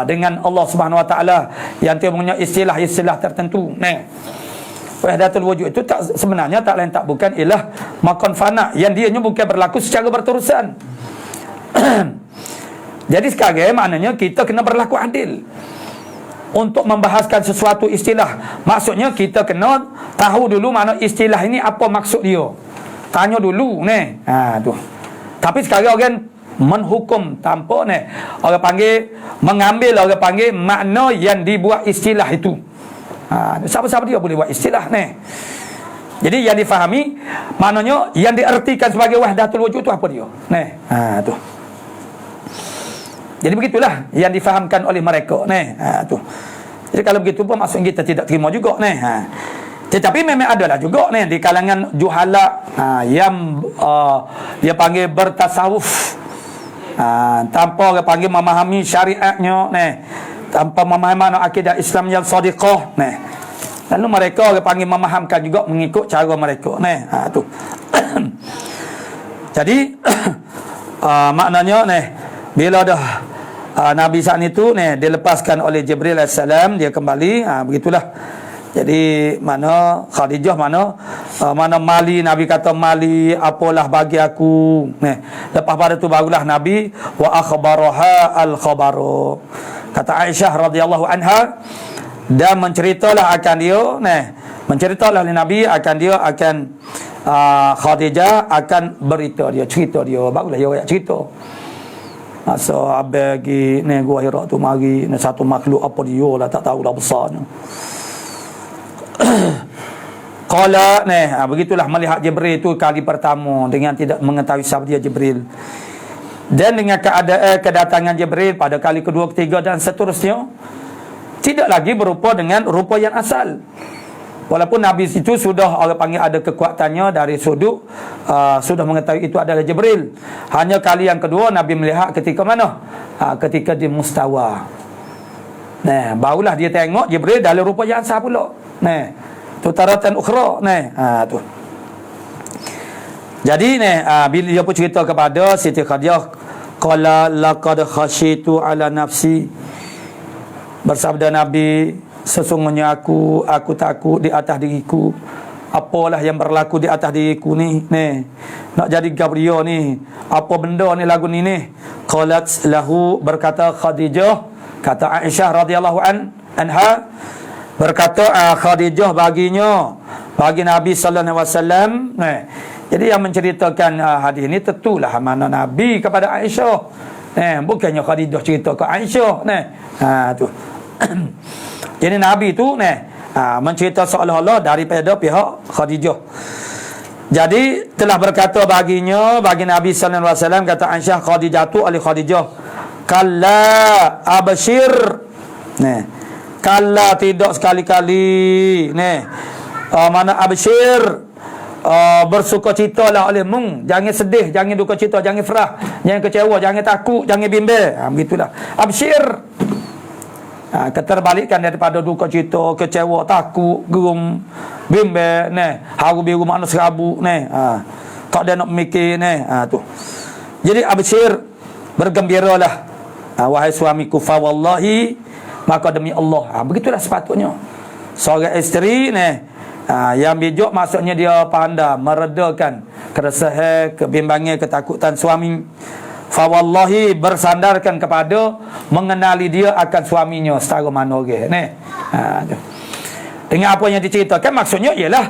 dengan Allah Subhanahu Wa Taala, yang punya istilah-istilah tertentu. Nah, wahdatul wujud itu sebenarnya tak lain tak bukan ialah maqam fana yang dianya bukan berlaku secara berterusan. Jadi sekarang maknanya kita kena berlaku adil untuk membahaskan sesuatu istilah. Maksudnya kita kena tahu dulu mana istilah ini apa maksud dia. Tanya dulu ni. Tu. Tapi sekarang orang menhukum tanpa ni. Orang panggil mengambil, orang panggil makna yang dibuat istilah itu. Siapa-siapa dia boleh buat istilah ni. Jadi yang difahami maknanya yang diertikan sebagai wahdatul wujud tu apa dia? Ni. Tu. Jadi begitulah yang difahamkan oleh mereka tu. Jadi kalau begitu pun maksud kita tidak terima juga Tetapi memang adalah juga di kalangan juhala yang dia panggil bertasawuf, tanpa dia panggil memahami syariatnya tanpa memahami makna akidah Islam yang shadiqah lalu mereka dia panggil memahamkan juga mengikut cara mereka tu. Jadi maknanya bila dah Nabi saat itu dilepaskan oleh Jibril AS, dia kembali, begitulah. Jadi mana Khadijah, mana mali, Nabi kata mali apalah bagi aku. Lepas pada tu barulah Nabi wa akhbaraha al-khabaru. Kata Aisyah radhiyallahu anha, dan menceritalah akan dia, menceritalah oleh Nabi akan dia, akan Khadijah akan berita dia, cerita dia. Barulah dia cerita. So abagi gua Hira tu mari satu makhluk apa dia lah tak tahulah besarnya. Qala begitulah melihat Jibril itu kali pertama dengan tidak mengetahui siapa dia Jibril. Dan dengan keadaan kedatangan Jibril pada kali kedua, ketiga dan seterusnya tidak lagi berupa dengan rupa yang asal. Walaupun Nabi itu sudah orang panggil ada kekuatannya dari sudut sudah mengetahui itu adalah Jibril. Hanya kali yang kedua Nabi melihat ketika mana? Ketika di mustawa. Barulah dia tengok Jibril dalam rupa yang asal pula. Tu taratan ukhra. Tu. Jadi bila dia pun cerita kepada Siti Khadijah, qala laqad khasyitu ala nafsi. Bersabda Nabi, sesungguhnya aku takut di atas diriku. Apalah yang berlaku di atas diriku ni nak jadi Gabriel ni. Apa benda ni lagu ni Qalat lahu, berkata Khadijah, kata Aisyah radhiyallahu anha, berkata Khadijah baginya, bagi Nabi sallallahu alaihi wasallam. Jadi yang menceritakan hadis ini tentulah mana Nabi kepada Aisyah. Bukannya Khadijah cerita ke Aisyah. Tu. Jadi Nabi tu mencerita seolah-olah daripada pihak Khadijah. Jadi telah berkata baginya, bagi Nabi sallallahu alaihi wasallam, kata Aisyah, Khadijah tu ali Khadijah, kalla abshir. Kalla tidak sekali-kali. Mana abshir, bersukacitalah olehmu, jangan sedih, jangan duka cita, jangan frah, jangan kecewa, jangan takut, jangan bimbang. Begitulah abshir. Keterbalikan daripada duka cita, kecewa, takut, gerum, bimbang, haru biru makna serabu, tak ada nak mikir, tu. Jadi abshir, bergembiralah, wahai suamiku, fa wallahi, maka demi Allah. Begitulah sepatutnya seorang isteri yang bijak, maksudnya dia pandai meredakan keresahan, kebimbangan, ketakutan suami. Fa wallahi, bersandarkan kepada mengenali dia akan suaminya setara mana orang dengan apa yang diceritakan. Maksudnya ialah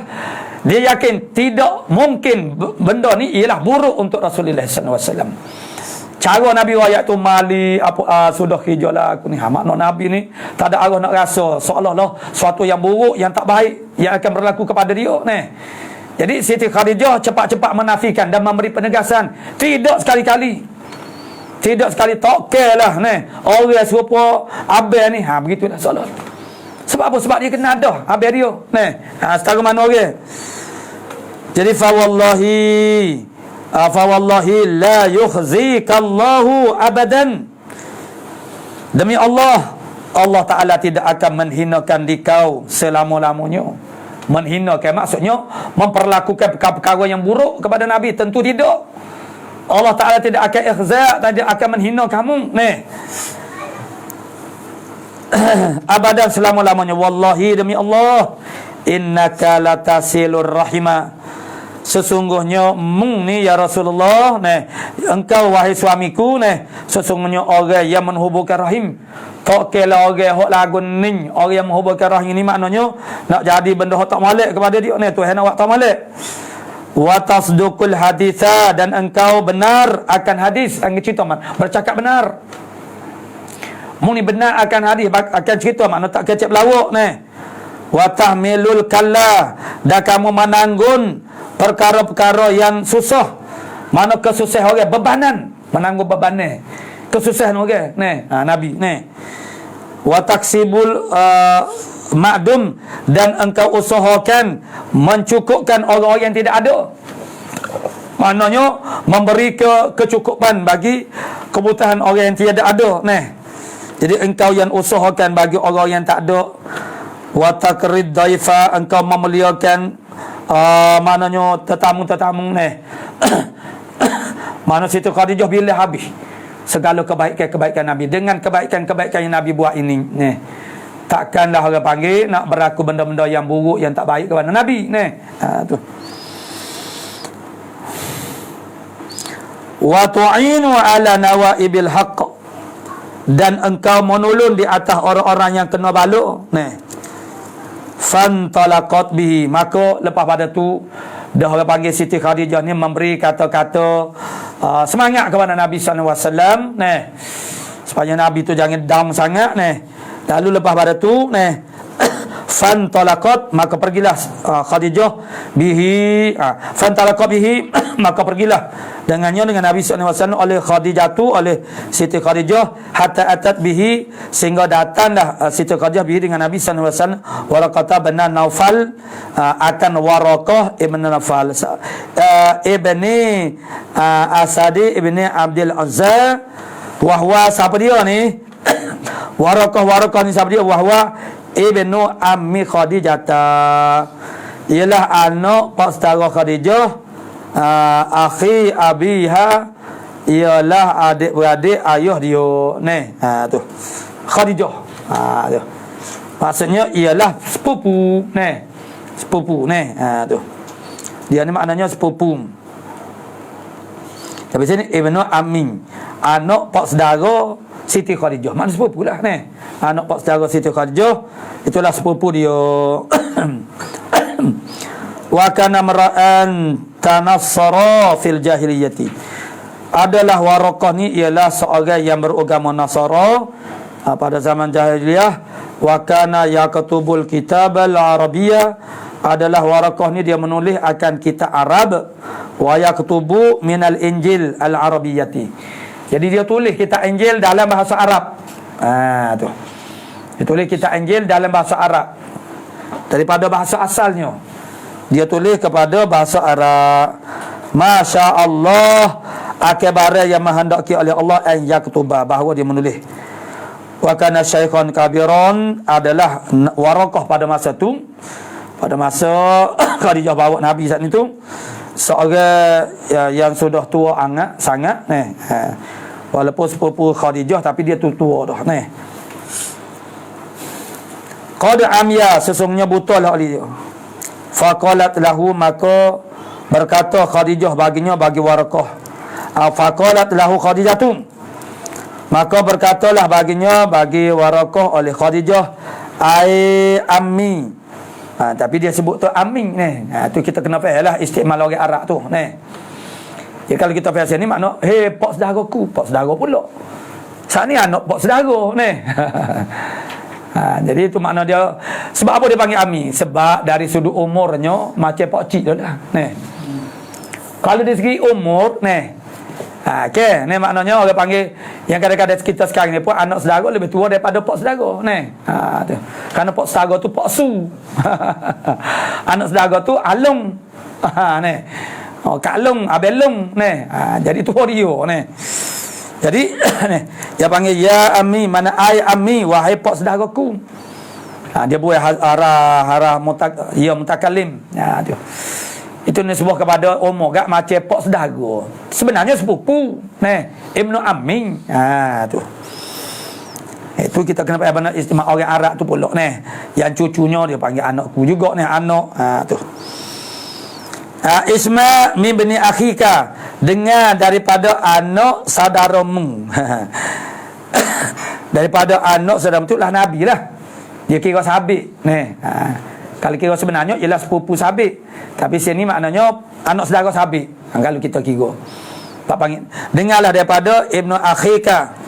dia yakin tidak mungkin benda ni ialah buruk untuk Rasulullah SAW. Cara Nabi wayak tu mali apa sudah hijalah aku ni. Makna Nabi ni tak ada arah nak rasa seolah-olah suatu yang buruk, yang tak baik yang akan berlaku kepada dia Jadi Siti Khadijah cepat-cepat menafikan dan memberi penegasan, tidak sekali-kali, tidak sekali, tak lah orang serupa abang ni. Begitulah soalan. Sebab apa? Sebab dia kena dah habis dia. Setara mana orang. Jadi fa wallahi la yukhzikallahu abadan. Demi Allah, Allah Ta'ala tidak akan menghinakan dikau selama-lamanya. Menghinakan maksudnya memperlakukan perkara-perkara yang buruk kepada Nabi. Tentu tidak. Allah Ta'ala tidak akan ikhza', tidak akan menghina kamu. Abadan selama-lamanya. Wallahi, demi Allah, innaka latasilur rahimah. Sesungguhnya ni ya Rasulullah, engkau wahai suamiku, sesungguhnya orang yang menghubungkan rahim. Tak kira orang hok lagu ni, orang yang menghubungkan rahim ni maknanya nak jadi benda hok tak molek kepada dia Tuhan awak tak molek. Wa tasduqul haditha, dan engkau benar akan hadis, akan cerita bercakap benar. Mu ni benar akan hadis, akan cerita, makna tak kecap lawak Wa tahmilul kalla, dan kamu menanggung perkara-perkara yang susah. Mana kesusahan orang, bebanan, menanggung bebanan, kesusahan orang Nabi wa taksibul ma'dum, dan engkau usahakan mencukupkan orang-orang yang tidak ada. Maknanya memberi kecukupan bagi kebutuhan orang yang tidak ada. Jadi engkau yang usahakan bagi orang yang tak ada. Wa takrid daifa, engkau memuliakan maknanya tetamu-tetamu Mana Siti Khadijah bila habis segala kebaikan-kebaikan Nabi dengan kebaikan-kebaikan yang Nabi buat ini takkanlah orang panggil nak berlaku benda-benda yang buruk, yang tak baik kepada Nabi tu. Wa tu'inu ala nawaibil haqq, dan engkau menolong di atas orang-orang yang kena balak fantalaqat bihi, maka lepas pada tu dah orang panggil Siti Khadijah ni memberi kata-kata semangat kepada Nabi SAW supaya Nabi tu jangan down sangat lalu lepas pada tu fantalaqat, maka pergilah Khadijah bihi fantalaqat bihi maka pergilah dengannya dengan Nabi SAW oleh Khadijah, oleh Siti Khadijah, hatta atat bihi, sehingga datanglah Siti Khadijah bihi dengan Nabi SAW Waraqah bin Naufal, akan Waraqah ibn Naufal ibni Asadi ibni Abdul Uzza, wahwa siapa dia ni Waraqah ni siapa dia? Wahwa ibnu ammi Khadijah, ialah anak pak saudara Khadijah, akhi abiha, ialah adik-beradik ayah dia tu Khadijah tu. Maksudnya ialah sepupu sepupu tu. Dia ni maknanya sepupu. Tapi sini ibnu ammi, anak pak saudara Siti Khadijah, makna sepupu lah anak pak saudara Siti Khadijah, itulah sepupu dia. Wa kana mar'an tanassara fil jahiliyati, adalah Waraqah ni ialah seorang yang beragama Nasara pada zaman jahiliyah. Wa kana yaktubul kitab al-arabiyyah, adalah Waraqah ni dia menulis akan kitab Arab. Wa yaktubu minal injil al-arabiyyati, jadi dia tulis kitab Injil dalam bahasa Arab. Tu. Dia tulis kitab Injil dalam bahasa Arab daripada bahasa asalnya. Dia tulis kepada bahasa Arab. Masya Allah, akbar yang menghendaki oleh Allah an yaktuba, bahawa dia menulis. Wa kana syaikhan kabiran, adalah Waraqah pada masa tu, pada masa Khadijah bawa Nabi saat itu, seorang yang sudah tua sangat walaupun sepupu Khadijah tapi dia tua dah qad amya, sesungguhnya buta lah oleh dia. Faqalat lahu, maka berkata Khadijah baginya, bagi Waraqah. Faqalat lahu Khadijah, maka berkatalah baginya, bagi Waraqah oleh Khadijah, ai ammi. Tapi dia sebut tu ammi tu kita kena faham lah istimal orang Arab tu ya, kalau kita faham ni makna pak saudaraku, pak saudara pula. Saat ni anak pak saudara jadi itu makna dia. Sebab apa dia panggil ammi? Sebab dari sudut umurnya macam pak cik tu dah kalau dari segi umur okey, maknanya orang panggil yang kadang-kadang kita sekarang ni pun anak saudara lebih tua daripada pak saudara tu. Kerana pak saudara tu pak su. Anak saudara tu alung. Ni. Kak Long, Abel Long ni. Jadi tu dia ni. Jadi ni, dia panggil ya ammi, mana ai ammi, wahai pak saudaraku. Dia buat hara mutakalim. Tu. Itu nisbah kepada umur gak macam pak saudara. Sebenarnya sepupu. Ni, Ibnu Ammi. Tu. Itu kita kena pakai istimewa orang Arab tu pula ni. Yang cucunya dia panggil anakku juga ni, anak. Tu. Isma min bani akhika, dengar daripada anak saudaramu. Daripada anak saudaramu tu lah Nabi lah. Dia kira sahabat ni. Kalau kira sebenarnya ialah sepupu sahabat, tapi sini maknanya anak saudara sahabat. Kalau kita kira tak panggil, dengarlah daripada Ibnu Akhika.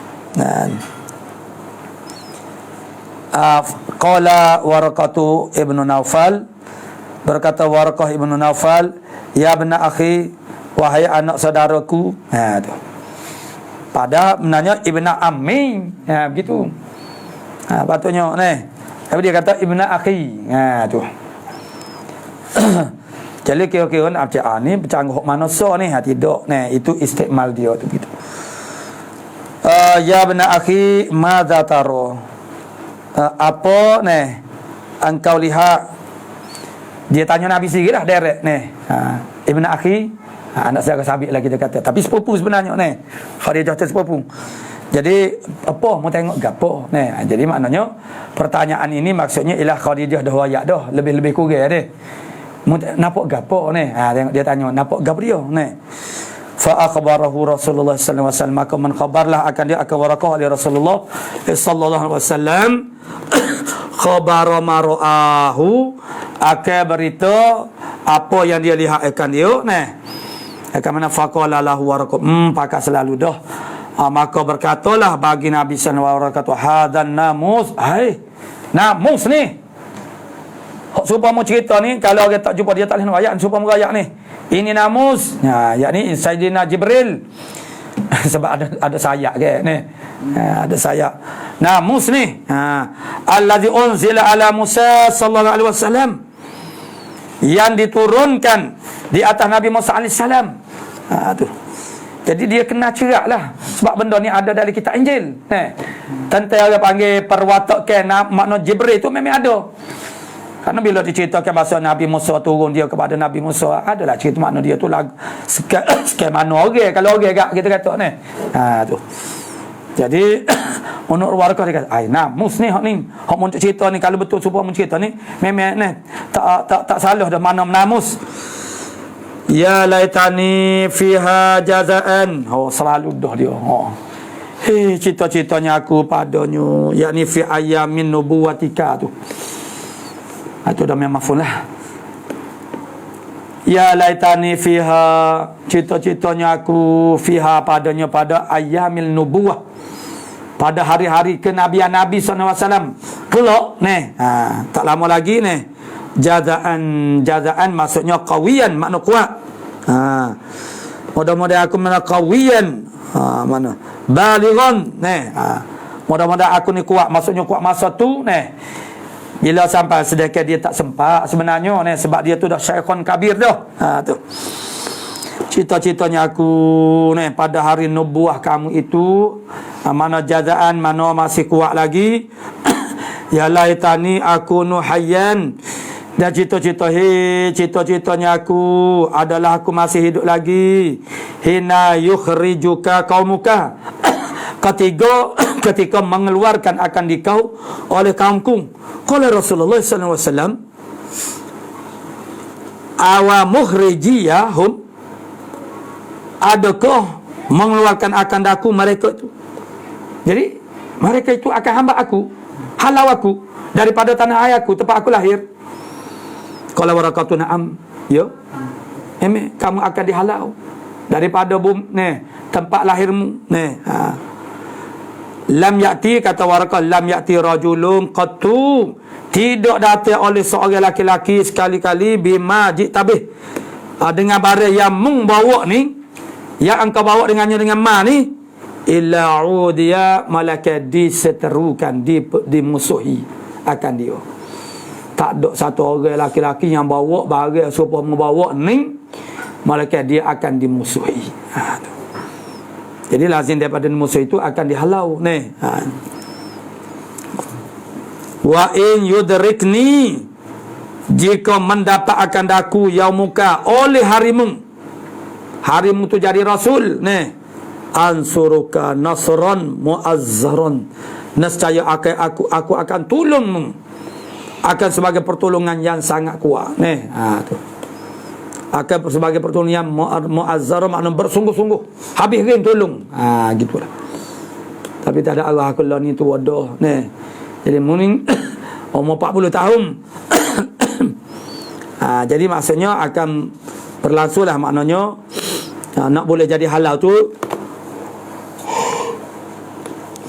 Qala Waraqatu Ibnu Naufal, berkata Waraqah Ibnu Naufal, ya bena akhi, wahai anak saudaraku. Tu. Pada menanya Ibnu Ammi. Begitu. Patutnya ni. Tapi dia kata Ibnu akhi. Tu. Jadi kira-kira nak baca ni bercanggah manusia ni, tidak. Ni itu istimal dia tu gitu. Ya bena akhi, madza taro? Apa ni engkau lihat? Dia tanya Nabi sendiri lah direct ni. Ibnu akhi, anak saudara sahabat lah kita kata. Tapi sepupu sebenarnya ni. Khadijah tu sepupu. Jadi apa mau tengok gapo ni. Jadi maknanya pertanyaan ini maksudnya ialah Khadijah dah wayak dah, lebih-lebih kurang dia. Nampak gapo ni. Tengok dia tanya nampak gapo dia ni. Fa akhbarahu Rasulullah sallallahu alaihi wasallam, maka menkhabarlah akan dia akan warakah oleh Rasulullah sallallahu alaihi wasallam khabara maraahu, akan berita apa yang dia lihat akan dia ni. Akan mana faqala lahu waraqah, pakat selalu dah. Maka berkatalah bagi Nabi sallallahu alaihi wasallam, hadan namus, hai namus ni. Supaya mau cerita ni, kalau orang tak jumpa dia tak boleh nak ayat, supaya mau ayat ni. Ini namus. Yakni Sayyidina Jibril. Sebab ada sayap ke ni. Ada sayap. Namus ni. Allazi unzila ala Musa sallallahu alaihi wasallam. Yang diturunkan di atas Nabi Musa alaihi salam. Tu. Jadi dia kena cerak lah. Sebab benda ni ada dari kitab Injil. Tentang orang panggil perwatakan makna Jibril tu memang ada. Karena bila diceritakan bahasa Nabi Musa turun dia kepada Nabi Musa, adalah cerita makna dia tu lah sekian mana orang, kalau orang agak kita kata ni. Tu. Jadi menurut Waraqah dia kata, ai namus ni hak ni. Hak mun cerita ni kalau betul supaya mun cerita ni memang ni tak salah dah mana namus. Ya laitani fiha jazaan. Selalu dah dia. Cita-citanya aku padanya, yakni fi ayamin nubuwatika tu. Itu dah memang maf'ul lah. Ya laitani fiha, cita-citanya aku fiha padanya pada ayamil nubuwah, pada hari-hari kenabian Nabi SAW. Kelak ni, tak lama lagi ni, jazaan maksudnya qawiyan, makna kuat. Mudah-mudahan aku mana qawiyan, mana balighan ni. Mudah-mudahan aku ni kuat, maksudnya kuat masa tu ni. Bila sampai sedekah dia tak sempat sebenarnya ni, sebab dia tu dah syekhon kabir dah. Tu. Cita-citanya aku ni pada hari nubuah kamu itu, mana jazaan, mana masih kuat lagi. Ya laitani aku nuhayyan. Dan cita-citanya aku adalah aku masih hidup lagi. Hina yukhrijuka qaumuka. Ketika mengeluarkan akan dikau oleh kaumku. Qala Rasulullah sallallahu alaihi wasallam, awa mukhrijiyahum, adakah mengeluarkan akan daku mereka itu? Jadi mereka itu akan hamba aku, halau aku daripada tanah ayahku, tempat aku lahir. Qala warakatu na'am, ya. Kamu akan dihalau daripada bumi tempat lahirmu ni. Lam ya'ti, kata Waraqah, lam ya'ti rajulun qattu, tidak datang oleh seorang laki-laki sekali-kali bima jitabih, dengan barang yang membawa ni, yang engkau bawa dengannya dengan ma ni, illa udiya malaikat diseterukan, dimusuhi. akan dia. Tak ada satu orang laki-laki yang bawa barang supaya membawa ni, malaikat dia akan dimusuhi. Tu. Jadi lazim daripada musuh itu akan dihalau ni. Wa in yudrikni, jika mendapat akan daku yaumuka oleh harimu tu jadi rasul ni, ansuruka nasran muazzaran, nescaya aku akan tolongmu akan sebagai pertolongan yang sangat kuat ni. Tu akan sebagai pertolongan yang muazzara, makna bersungguh-sungguh, habis rin tolong. Gitulah. Tapi tak ada Allah kullah ni tu wadah ni. Jadi muning umur 40 tahun. Jadi maksudnya akan berlangsunglah, maknanya nak boleh jadi halal tu,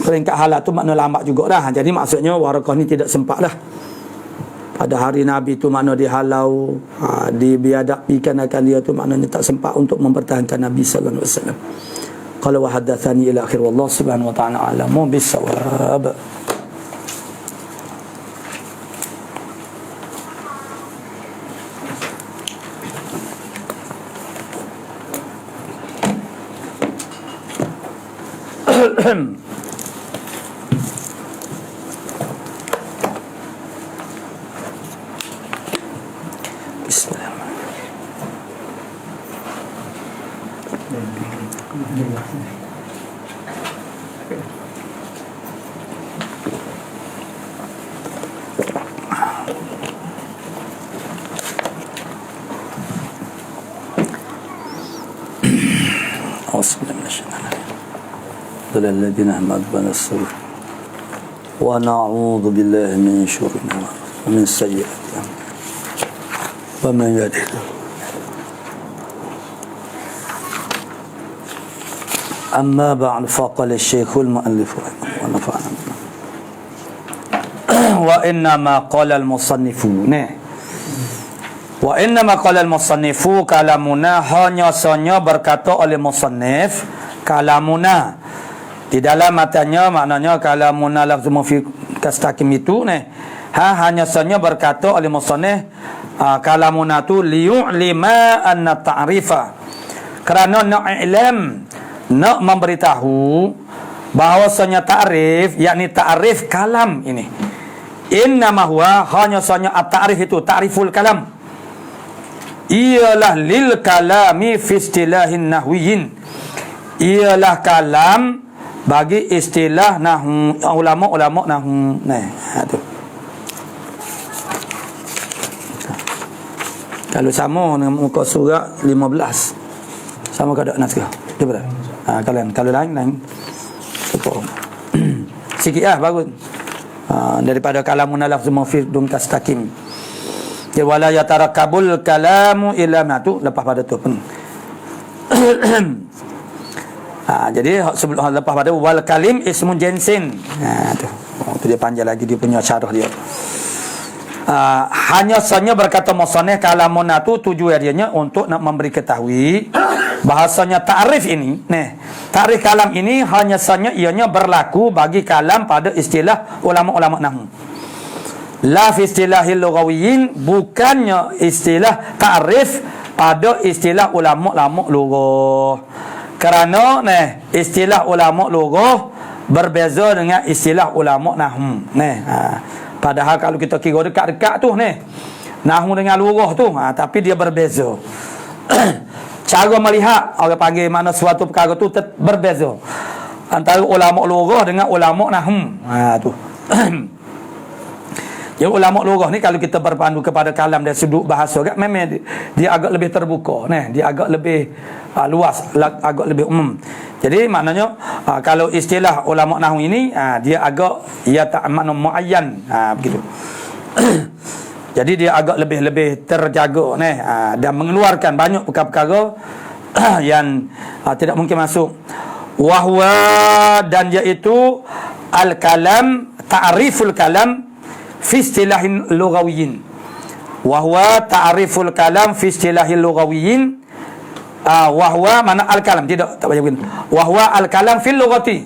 peringkat halal tu makna lambat juga dah. Jadi maksudnya Warakah ni tidak sempat lah. Pada hari Nabi tu makna dihalau, dibiadapikan akan dia tu, maknanya tak sempat untuk mempertahankan Nabi sallallahu alaihi wasallam. Qala wa hadatsani ila akhir, wallahu subhanahu wa ta'ala alamu bis-shawab. الذين أحمدنا السرور ونعوذ بالله من شرورنا ومن سيئات أعمالنا ومن يهده الله. أما بعد فقال الشيخ المؤلف رحمه الله ونفعنا وإنما قال المصنفون وإنما قال المصنف kalamuna, hanya saja berkata oleh musannif kalamuna di dalam matanya, maknanya kalamuna lafzu mufi kastakim itu hanya saja berkata oleh musannif kalamuna tu liyu'lima anna ta'rifa, kerana nak i'lam, nak memberitahu bahawasanya ta'rif, yakni ta'rif kalam ini, innama huwa, hanya saja at-ta'rif itu, ta'riful kalam, ialah lil kalami fi istilahin nahwiyin, ialah kalam bagi istilah nahwu, ulama-ulama nahwu. Tu. Kalau sama dengan muka surat 15, sama ke tak naskah? Dia kalau lain sikit bagus. Daripada kalamun lafzu mufid dun kastakim. Ya wala yatarakabul kalamu illa ma, tu lepas pada tu pun. Jadi sebelum lepas pada wal kalim ismun jinsin. Tu dia panjang lagi dia punya syarah dia. Hanya saja berkata musannif kalamun tu tujuannya untuk nak memberi ketahui bahasanya ta'rif ini, ta'rif kalam ini hanya saja ianya berlaku bagi kalam pada istilah ulama-ulama nahwu. La fi istilahil lughawiyyin, bukannya istilah ta'rif pada istilah ulama-ulama lughah. Kerana istilah ulama lughah berbeza dengan istilah ulama nahwu. Padahal kalau kita kira dekat-dekat tu nahwu dengan lughah tu, tapi dia berbeza. Cara melihat orang panggil mana suatu perkara tu berbeza antara ulama lughah dengan ulama nahwu. Tu. Jadi ulama lughah ni kalau kita berpandu kepada kalam dari sudut bahasa kan, memang dia agak lebih terbuka, dia agak lebih luas, agak lebih umum. Jadi maknanya kalau istilah ulama nahwu ini dia agak makna muayyan, begitu. Jadi dia agak lebih terjaga dan mengeluarkan banyak perkara-perkara yang tidak mungkin masuk. Wahwa, dan iaitu al-kalam, ta'riful kalam fi istilahin lughawiyyin. Wahwa ta'riful kalam fi istilahin lughawiyyin. Wahwa mana al-kalam, tak payah begini. Wahwa al-kalam fil lughati,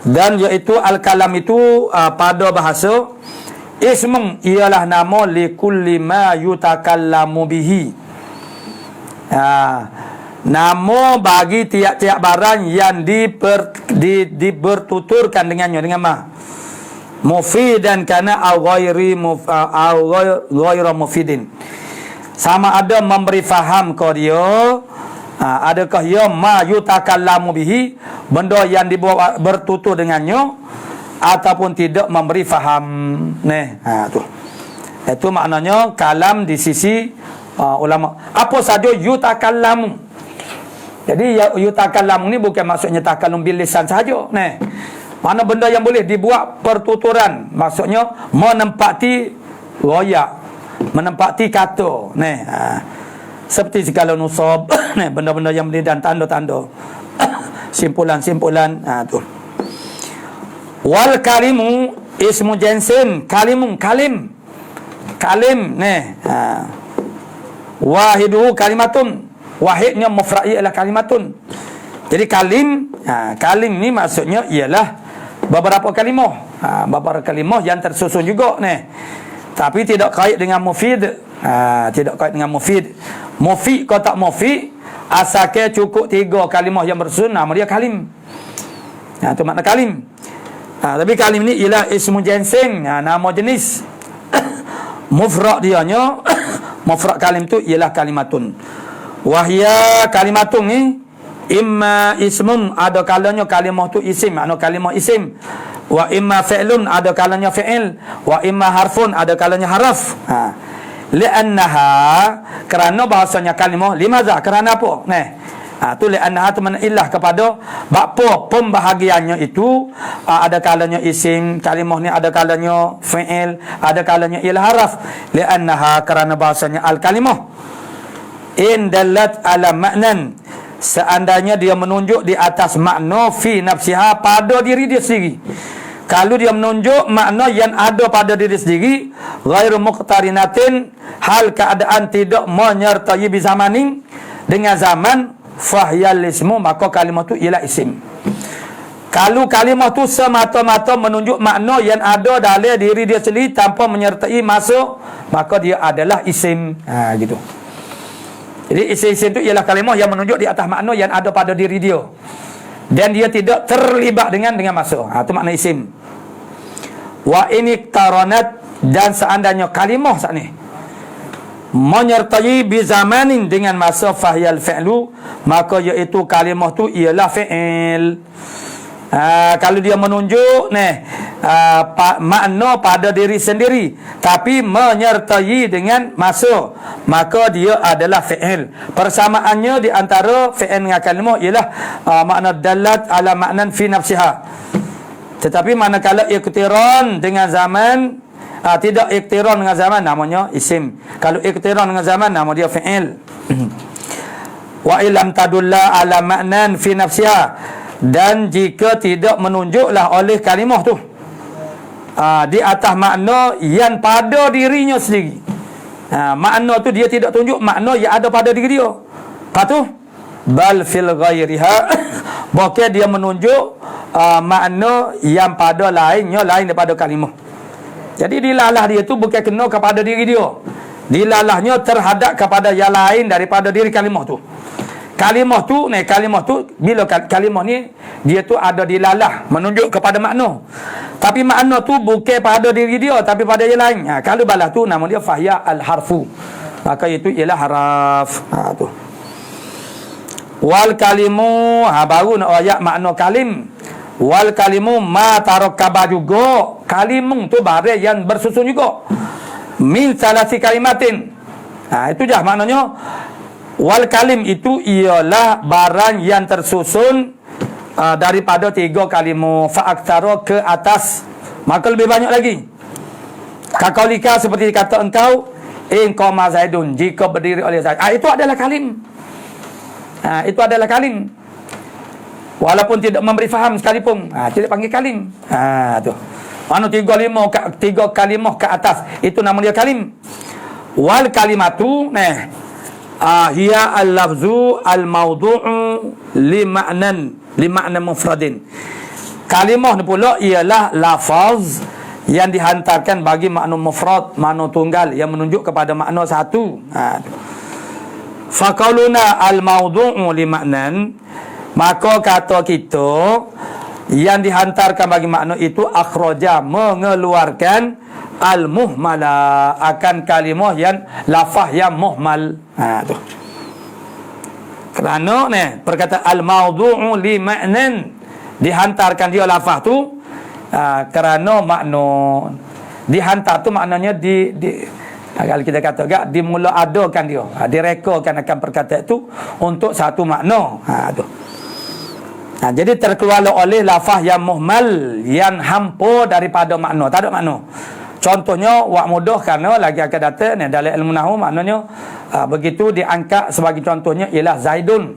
dan iaitu al-kalam itu pada bahasa Ismun ialah nama li kulli ma yutakallamu bihi. Nama bagi tiap-tiap barang yang dibertuturkan dengannya, dengan ma. Mufidan kana aw ghairi mufidin. Sama ada memberi faham ke dia, adakah ia ma yutakallamu bihi, benda yang dibawa bertutur dengannya, ataupun tidak memberi faham. Itu maknanya kalam di sisi ulama. Apa saja yutakallamu. Jadi yutakallamu ni bukan maksudnya takallum bil lisan saja. Mana benda yang boleh dibuat pertuturan, maksudnya menempati royak, menempati kata. Seperti segala nusab, benda-benda yang boleh, dan tanda-tanda, simpulan-simpulan. Tu. Wal kalimu ismu jinsin, kalim. Wahidu kalimatun. Wahidnya mufradnya ialah kalimatun. Jadi kalim ni maksudnya ialah beberapa kalimah. Beberapa kalimah yang tersusun juga tapi tidak kait dengan mufid. Tidak kait dengan mufid. Mufid kau tak mufid, asalnya cukup 3 kalimah yang bersusun, nama dia kalim. Itu makna kalim. Tapi kalim ni ialah ismu jinsin, nama jenis. Mufrad dianya mufrad kalim tu ialah kalimatun. Wahya kalimatun ni imma ismun, ada kalanya kalimah tu isim, makna kalimah isim. Wa imma fi'lun, ada kalanya fi'il. Wa imma harfun, ada kalanya haraf. Li'annaha, kerana bahasanya kalimah, limaza, kerana apa? Tu li'annaha tu makna ilah kepada apa pembahagiannya itu. Ada kalanya isim, kalimah ni ada kalanya fi'il, ada kalanya ialah haraf. Li'annaha, kerana bahasanya al-kalimah. In dalat ala maknan, seandainya dia menunjuk di atas makna fi nafsiha, pada diri dia sendiri. Kalau dia menunjuk makna yang ada pada diri sendiri, ghairu muqtarinatin, hal keadaan tidak menyertai bizamanin, dengan zaman, fahyal ismu, maka kalimah tu ialah isim. Kalau kalimah tu semata-mata menunjuk makna yang ada dalam diri dia sendiri tanpa menyertai masa, maka dia adalah isim. Gitu. Jadi isim itu ialah kalimah yang menunjuk di atas makna yang ada pada diri dia, dan dia tidak terlibat dengan masa. Itu makna isim. Wa iniktaranat, dan seandainya kalimah saat ni menyertai bizamanin, dengan masa, fahyal fi'lu, maka iaitu kalimah tu ialah fi'il. Kalau dia menunjuk makna pada diri sendiri tapi menyertai dengan masa, maka dia adalah fi'il. Persamaannya di antara fi'il dengan kalimah ialah makna dalat ala maknan fi nafsiha. Tetapi manakala iqtiran dengan zaman, tidak iqtiran dengan zaman, namanya isim. Kalau iqtiran dengan zaman, nama dia fi'il. Wa ilam tadulla ala maknan fi nafsiha, dan jika tidak menunjuklah oleh kalimah tu di atas makna yang pada dirinya sendiri, makna tu dia tidak tunjuk makna yang ada pada diri dia. Lepas tu bal fil ghairiha, bahkan dia menunjuk makna yang pada lain daripada kalimah. Jadi dilalah dia tu bukan kena kepada diri dia, dilalahnya terhadap kepada yang lain daripada diri kalimah tu. Kalimah tu bila kalimah ni dia tu ada dilalah menunjuk kepada makna, tapi makna tu bukan pada diri dia tapi pada yang lain. Kalau balah tu nama dia fahya al-harfu, maka itu ialah haraf. Tu wal kalimu, baru nak ayat makna kalim. Wal kalimu ma tarakkaba, juga kalimung tu barang yang bersusun juga, min salasi kalimatin. Itu jah maknanya. Wal kalim itu ialah barang yang tersusun daripada 3 kalimu, fa'aktara, ke atas, maka lebih banyak lagi. Kakaulika, seperti kata engkau, in qama zaidun, jika berdiri oleh Zaid. Itu adalah kalim. Itu adalah kalim. Walaupun tidak memberi faham sekalipun, tidak panggil kalim. Tu. Mana 3 kalimah ke atas, itu nama dia kalim. Wal kalimatu, hiya al-lafzu al-mawdu'u li ma'nan mufradin. Kalimah ni pula ialah lafaz yang dihantarkan bagi makna mufrad, makna tunggal yang menunjuk kepada makna satu. Faqauluna al-mawdu'u li ma'nan, maka kata kita yang dihantarkan bagi makna itu akhraja, mengeluarkan al-muhmala, akan kalimah yang lafaz yang muhmal. Tu. Kerana ni perkataan al-mawdu'u li ma'nan, dihantarkan dia lafaz tu kerana makna dihantar tu maknanya kalau kita kata gak dimula adakan dia, direkakan akan perkataan itu untuk satu makna. Tu. Jadi terkeluar oleh lafaz yang muhmal, yang hampa daripada makna, tak ada makna. Contohnya wak mudah kerana lagi akan datang ni dalam ilmu nahwu, maknanya begitu diangkat sebagai contohnya ialah Zaidun.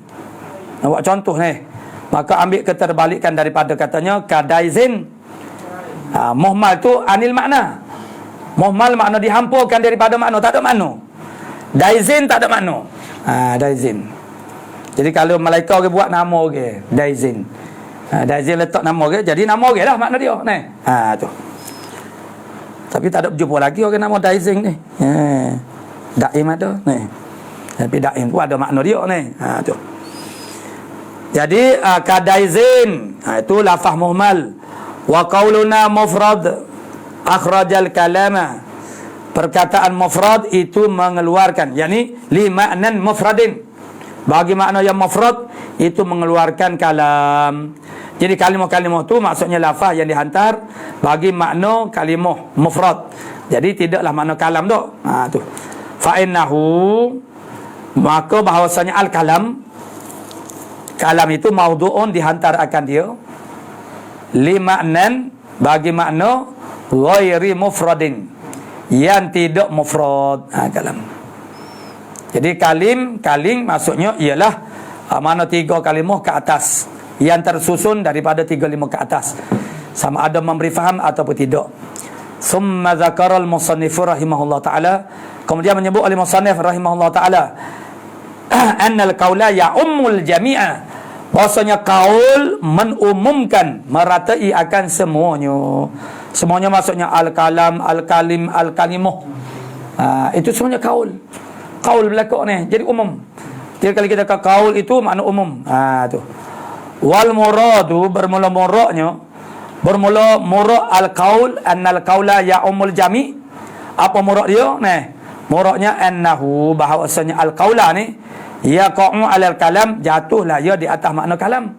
Wak contoh ni, maka ambil keterbalikan daripada katanya kadaizin. Muhmal tu anil makna. Muhmal makna dihampakan daripada makna, tak ada makna. Daizin tak ada makna. Daizin. Jadi kalau malaikat ke buat nama ke, daizin. Daizin letak nama ke, jadi nama ke lah makna dia ni. Tu. Tapi tak ada berjumpa lagi orang nama daizin ni. Daim ada ni. Tapi daim tu ada makna dia ni. Tu. Jadi kadaizin, itu lafaz muhmal. Wa qauluna mufrad akhrajal kalama, perkataan mufrad itu mengeluarkan, yakni li ma'nan mufradin, bagi makna yang mufrad itu mengeluarkan kalam. Jadi kalimah-kalimah tu maksudnya lafaz yang dihantar bagi makna kalimah mufrad, jadi tidaklah makna kalam tu. Tu fa innahu, maka bahawasanya al kalam itu maudhu'un, dihantar akan dia li ma'nan, bagi makna ghairi mufradin, yang tidak mufrad. Kalam. Jadi kalim maksudnya ialah mana 3 kalimah ke atas, yang tersusun daripada 3 kalimah ke atas, sama ada memberi faham ataupun tidak. Summa dzakara al-musannif rahimahullah taala, kemudian menyebut oleh musannif rahimahullah taala annal qaula ya'ummul jami'a, bahasanya qaul menumumkan, meratai akan semuanya. Semuanya maksudnya al-kalam, al-kalim, al-kalimah. Itu semuanya qaul. Qaul belakang ni jadi umum. Jadi kalau kita kata qaul itu makna umum. Tu. Wal muradu, bermula muraknya, bermula murak al-qaul, annal qaula ya'umul jami'. Apa murak dia? Muraknya annahu, bahawasanya al-qaula ni yaqa'u 'alal kalam, jatuhlah ia di atas makna kalam.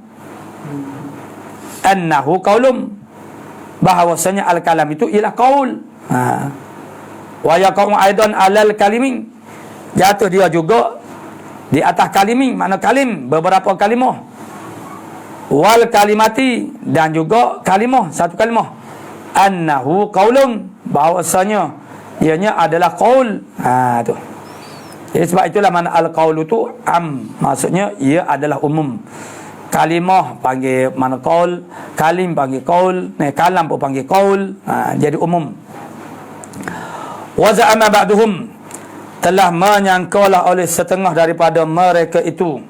Annahu qaulum, bahawasanya al-kalam itu ialah qaul. Wa yaqa'u aidan 'alal kalimin, jatuh dia juga di atas kalimin, makna kalim, beberapa kalimah. Wal kalimati, dan juga kalimah, satu kalimah. Annahu qaulun, bahawasanya ianya adalah qaul. Tu. Jadi sebab itulah makna al-qaul itu am, maksudnya ia adalah umum. Kalimah panggil makna qaul, kalim panggil qaul, kalam pun panggil qaul. Jadi umum. Wa za'ama ba'duhum, telah menyangkalah oleh setengah daripada mereka itu,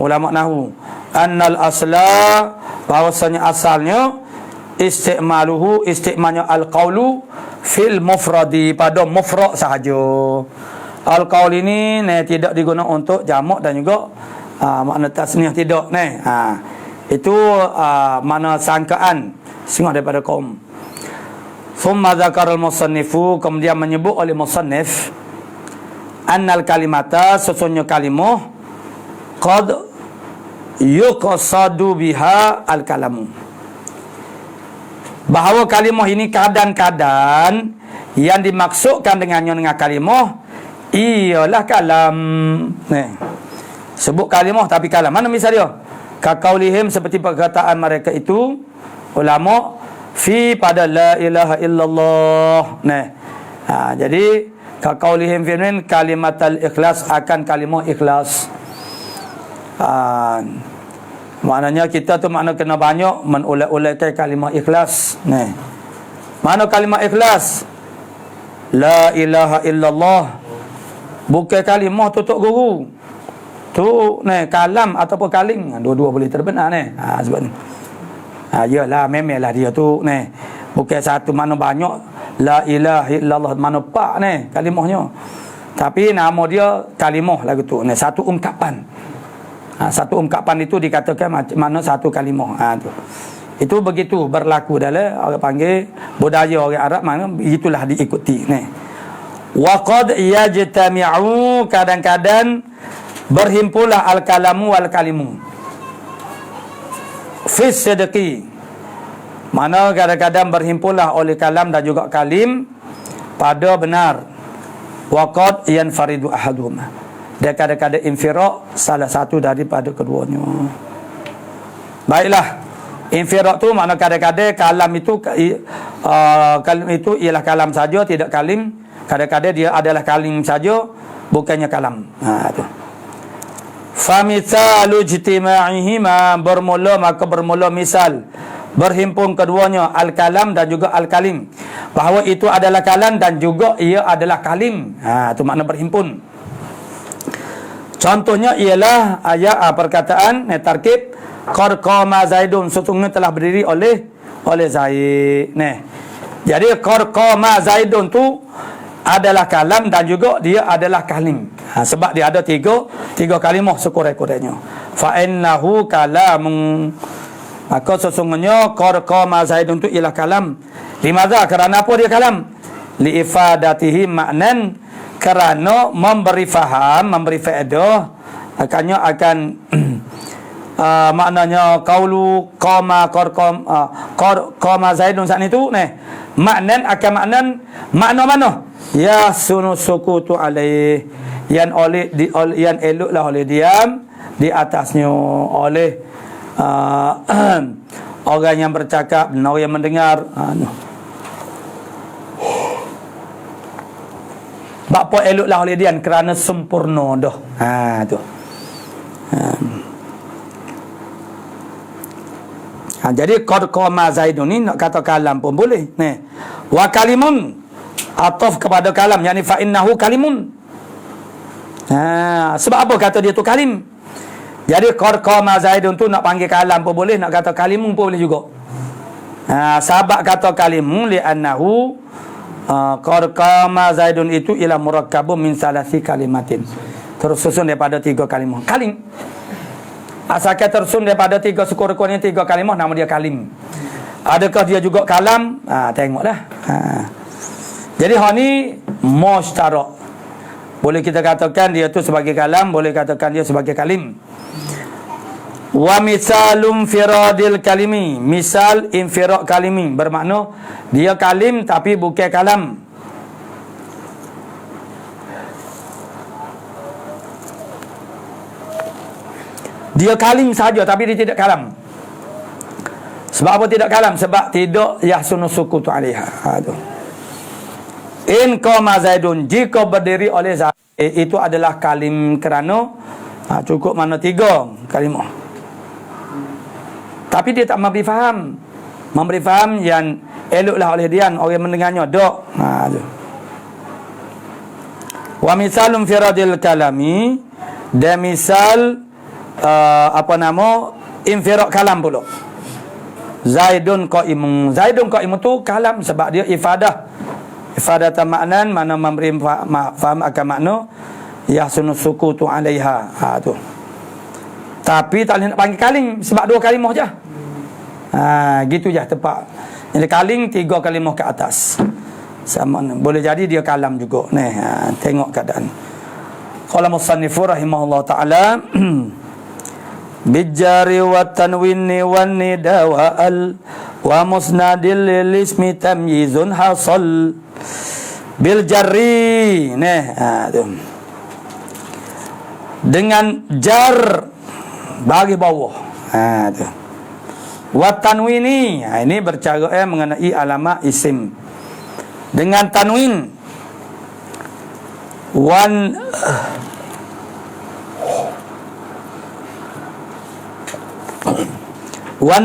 ulama nahwu, annal asla, bahawasanya asalnya istimalnya al-qaulu fil mufradi, pada mufrad sahaja. Al-qaul ini tidak digunakan untuk jamak dan juga makna tasniah tidak. Itu makna sangkaan setengah daripada kaum. Thumma dzakara al-musannifu, kemudian menyebut oleh musannif, annal kalimata, sesungguhnya kalimah, qad yuqsadu biha al-kalamu, bahawa kalimah ini kadang-kadang yang dimaksudkan dengannya dengan kalimah ialah kalam. Sebut kalimah tapi kalam. Mana misal dia? Kaqaulihim, seperti perkataan mereka itu ulama fi pada la ilaha illallah. Jadi kaqaulihim fi kalimatul ikhlas, akan kalimah ikhlas. Maknanya kita tu makna kena banyak menulai-ulaikan kalimah ikhlas. Mana kalimah ikhlas? La ilaha illallah, bukan kalimah tutup guru. Tu kalam ataupun kaling, dua-dua boleh terbenar sebab ni. Yalah memanglah dia tu Bukan satu, mana banyak la ilaha illallah, mana pak ni kalimahnya. Tapi nama dia kalimah lagu tu. Ni satu ungkapan. Satu ungkapan itu dikatakan macam mana satu kalimah. Tu. Itu begitu berlaku dalam orang panggil budaya orang Arab, mana begitulah diikuti ni. Wa qad yajtami'u, kadang-kadang berhimpunlah al-kalamu wal kalimu fi sidqi, mana kadang-kadang berhimpunlah oleh kalam dan juga kalim pada benar. Wa qad yanfaridu ahaduhuma, dan kadang-kadang infiraq salah satu daripada keduanya. Baiklah, infiraq tu makna kadang-kadang kalam itu ialah kalam saja, tidak kalim. Kadang-kadang dia adalah kalim saja, bukannya kalam. Tu. Famithalu ijtima'ihima, maka bermula misal berhimpun keduanya, al-kalam dan juga al-kalim, bahawa itu adalah kalam dan juga ia adalah kalim. Itu makna berhimpun. Contohnya ialah ayat perkataan tarkib qad qama Zaidun, sesungguhnya telah berdiri oleh Zaid. Jadi qad qama Zaidun tu adalah kalam dan juga dia adalah kalim. Sebab dia ada tiga kalimah sekurang-kurangnya. Fa innahu kalamun, maka sesungguhnya qad qama Zaidun tu ialah kalam. Limadha, kerana apa dia kalam? Li ifadatihi maknan, kerana memberi faham, memberi faedah, akan maknanya qaulu qama qama Zaidun saat itu maknan akan makna mana? Ya sunu sukutu alaih, yang eloklah oleh diam di atasnya oleh orang yang bercakap dan orang yang mendengar. Bapa eloklah oleh diam kerana sempurna dah. Tu. Jadi qad qama Zaidun ni nak kata kalam pun boleh. Wa kalimun, ataf kepada kalam, yakni fa innahu kalimun. Sebab apa kata dia tu kalim? Jadi qad qama Zaidun tu nak panggil kalam pun boleh, nak kata kalimun pun boleh juga. Sebab kata kalimun li annahu qad qama Zaidun itu ialah murakkabun min salasi kalimatin, tersusun daripada 3 kalimah. Kalim, asalkan tersusun daripada 3 sekurang-kurangnya 3 kalimah, nama dia kalim. Adakah dia juga kalam? Tengoklah. Jadi hal ni mushtarak. Boleh kita katakan dia tu sebagai kalam, boleh katakan dia sebagai kalim. Wa misalum firadil kalimi, misal infiraq kalimi, bermakna dia kalim tapi bukan kalam. Dia kalim saja tapi dia tidak kalam. Sebab apa tidak kalam? Sebab tidak yahsunu sukutu alaiha. In qama Zaidun, jika berdiri oleh Zaid, itu adalah kalim kerana cukup mana 3 kalimah. Tapi dia tak memberi faham. Memberi faham yang eloklah oleh dia, orang mendengarnya dok. Wa misalum firadil kalami, dan misal infiraq kalam pula. Zaidun qaimun. Zaidun qaimun tu kalam sebab dia ifadah maknan, mana memberi faham akan makna yahsunu sukutu alaiha. Tu. Tapi tak boleh nak panggil kalim sebab 2 kalimah je. Gitu je tepat. Jadi kalim 3 kalimah ke atas. Sama boleh jadi dia kalam juga. Tengok keadaan. Qala musannifu rahimahullah taala bijari wa tanwini wan nida wa al wa musnadil lil ismi tamyizun hasal bil jarri. Tu. Dengan jar bagi bawah. Tu. Wa tanwini, ini bercara mengenai alamat isim. Dengan tanwin wan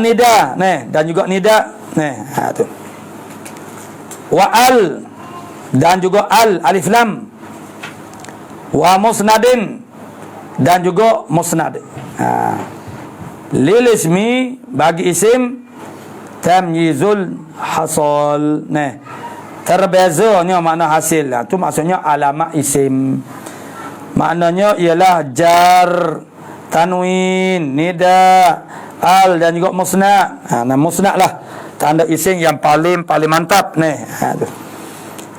nida, dan juga nida, tu. Wa al, dan juga al, alif lam. Wa musnadin, dan juga musnad. Lil ismi, bagi isim, tamyizul hasal. Nah, terbezanya makna hasil. Itu maksudnya alamat isim. Maknanya ialah jar, tanwin, nida, al dan juga musna. Nah, musna lah tanda isim yang paling mantap nih.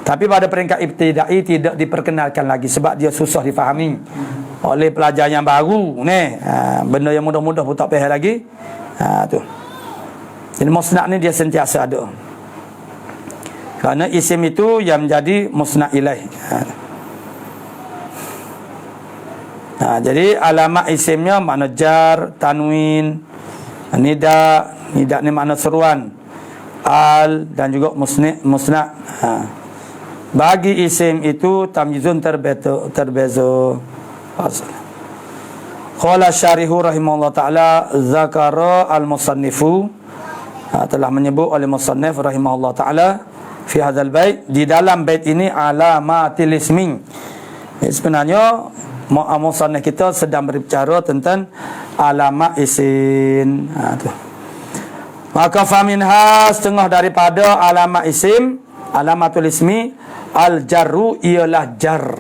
Tapi pada peringkat ibtidai tidak diperkenalkan lagi sebab dia susah difahami oleh pelajar yang baru nih. Benda yang mudah-mudah pun tak faham lagi. Tu. Jadi musna ni dia sentiasa ada. Kerana isim itu yang menjadi musna ilaih. Jadi alamat isimnya makna jar, tanwin, nida ni makna seruan, al dan juga musna. Bagi isim itu tamyizun terbeza. Qala syarihu rahimahullah ta'ala zakara al-musannifu, telah menyebut oleh musannif rahimahullah ta'ala fi hadzal bait, di dalam bait ini alamatil ismi. Sebenarnya musannif kita sedang berbicara tentang alamat isim. Maka faminha, setengah daripada alamat isim, alamatul ismi, al-jarru ialah jar,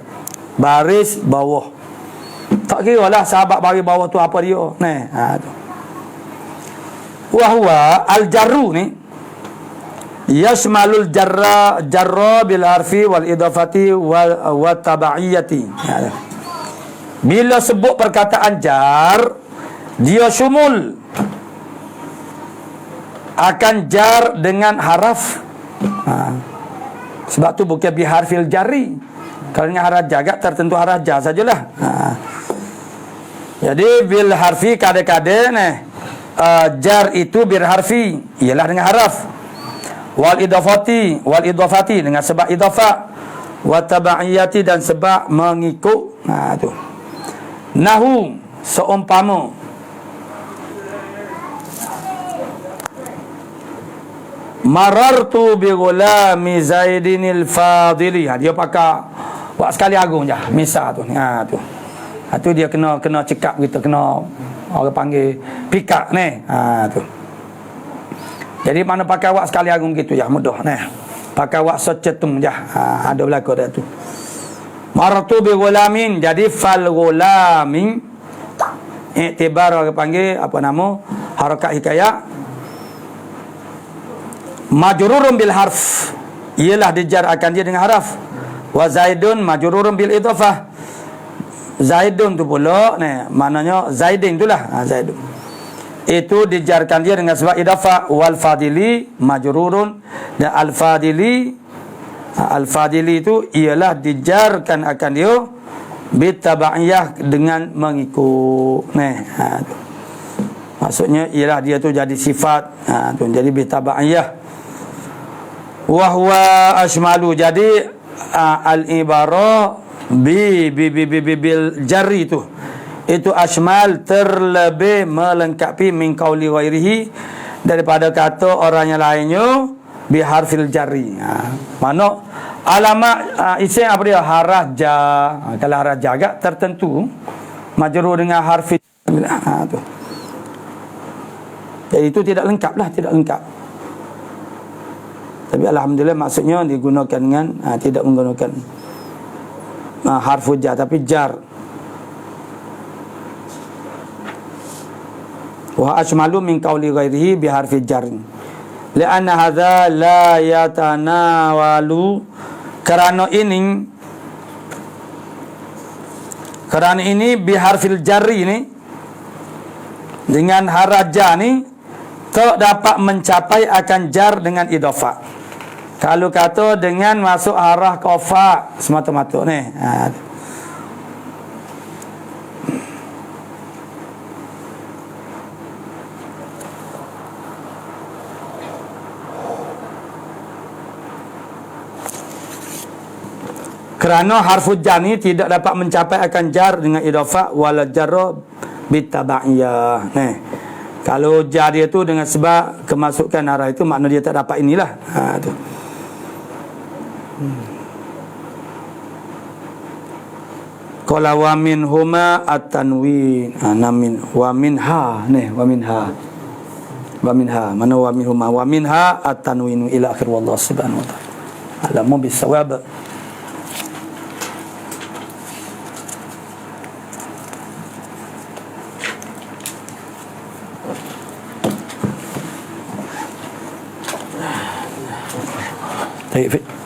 baris bawah. Tak kira lah sahabat baris bawah tu apa dia. Tu. Wahwa al-jarru ni yashmalul jarra bil harfi wal idafati wal tabaiyati. Bila sebut perkataan jar, dia syumul akan jar dengan haraf. Sebab tu bukan biharfil jari. Kalau dengan haraf jagat tertentu haraf jar sajalah. Jadi bil harfi kadang-kadang jar itu bil harfi ialah dengan haraf. Wal idafati dengan sebab idafah. Wa tabaiyati dan sebab mengikut. Tu. Nahu seumpama marartu bi ghulami Zaidinil Fadili. Dia pakai buat sekali agung je misal tu. Tu. Tu dia kena cekap kita, kena orang panggil pikak ni. Tu. Jadi mana pakai wak sekali agung gitu ya, mudah ni. Pakai wak secetung je. Ada berlaku dah tu. Marartu bi ghulamin, jadi fal ghulamin iktibar orang panggil apa nama, harakat hikayat majrurun bil harf, ialah dijar akan dia dengan haraf. Wa zaidun majrurun bil idafah, zaidun tu pula maknanya zaidin itulah. Zaidun itu dijarkan dia dengan sebab idafah. Wal fadili majrurun, dan al fadili itu ialah dijarkan akan dia bitabaiyah dengan mengikut. Maksudnya ialah dia tu jadi sifat. Tu jadi bitabaiyah. Wa huwa ashmalu, jadi al-ibarah bil jarri itu ashmal, terlebih melengkapi min qauli ghairihi, daripada kata orang yang lainnya bi harfil jarri. Mana alamat isim apa dia? Haraf ja. Kalau haraf ja agak tertentu majrur dengan harfi tu. Jadi itu tidak lengkap lah, tidak lengkap. Tapi alhamdulillah maksudnya digunakan dengan tidak menggunakan harfu ja tapi jar. Wa ashmalu min qauli ghairihi bi harfi jar. Lianna hadza la yatanawalu, kerana ini biharfil jarri ni, dengan haraja ni tak dapat mencapai akan jar dengan idafah. Kalau kata dengan masuk arah kofa semata-mata ni. Kerana harfu jar ni tidak dapat mencapai akan jar dengan idafah wala jarra bitabaiyah. Kalau jar dia tu dengan sebab kemasukan arah itu, makna dia tak dapat inilah. Tu. Qala wa min huma at-tanwin. Namin wa minha wa minha. mana wa minhuma wa minha at-tanwinu ila akhir, wallahu subhanahu wa ta'ala alamu bisawab. Baik.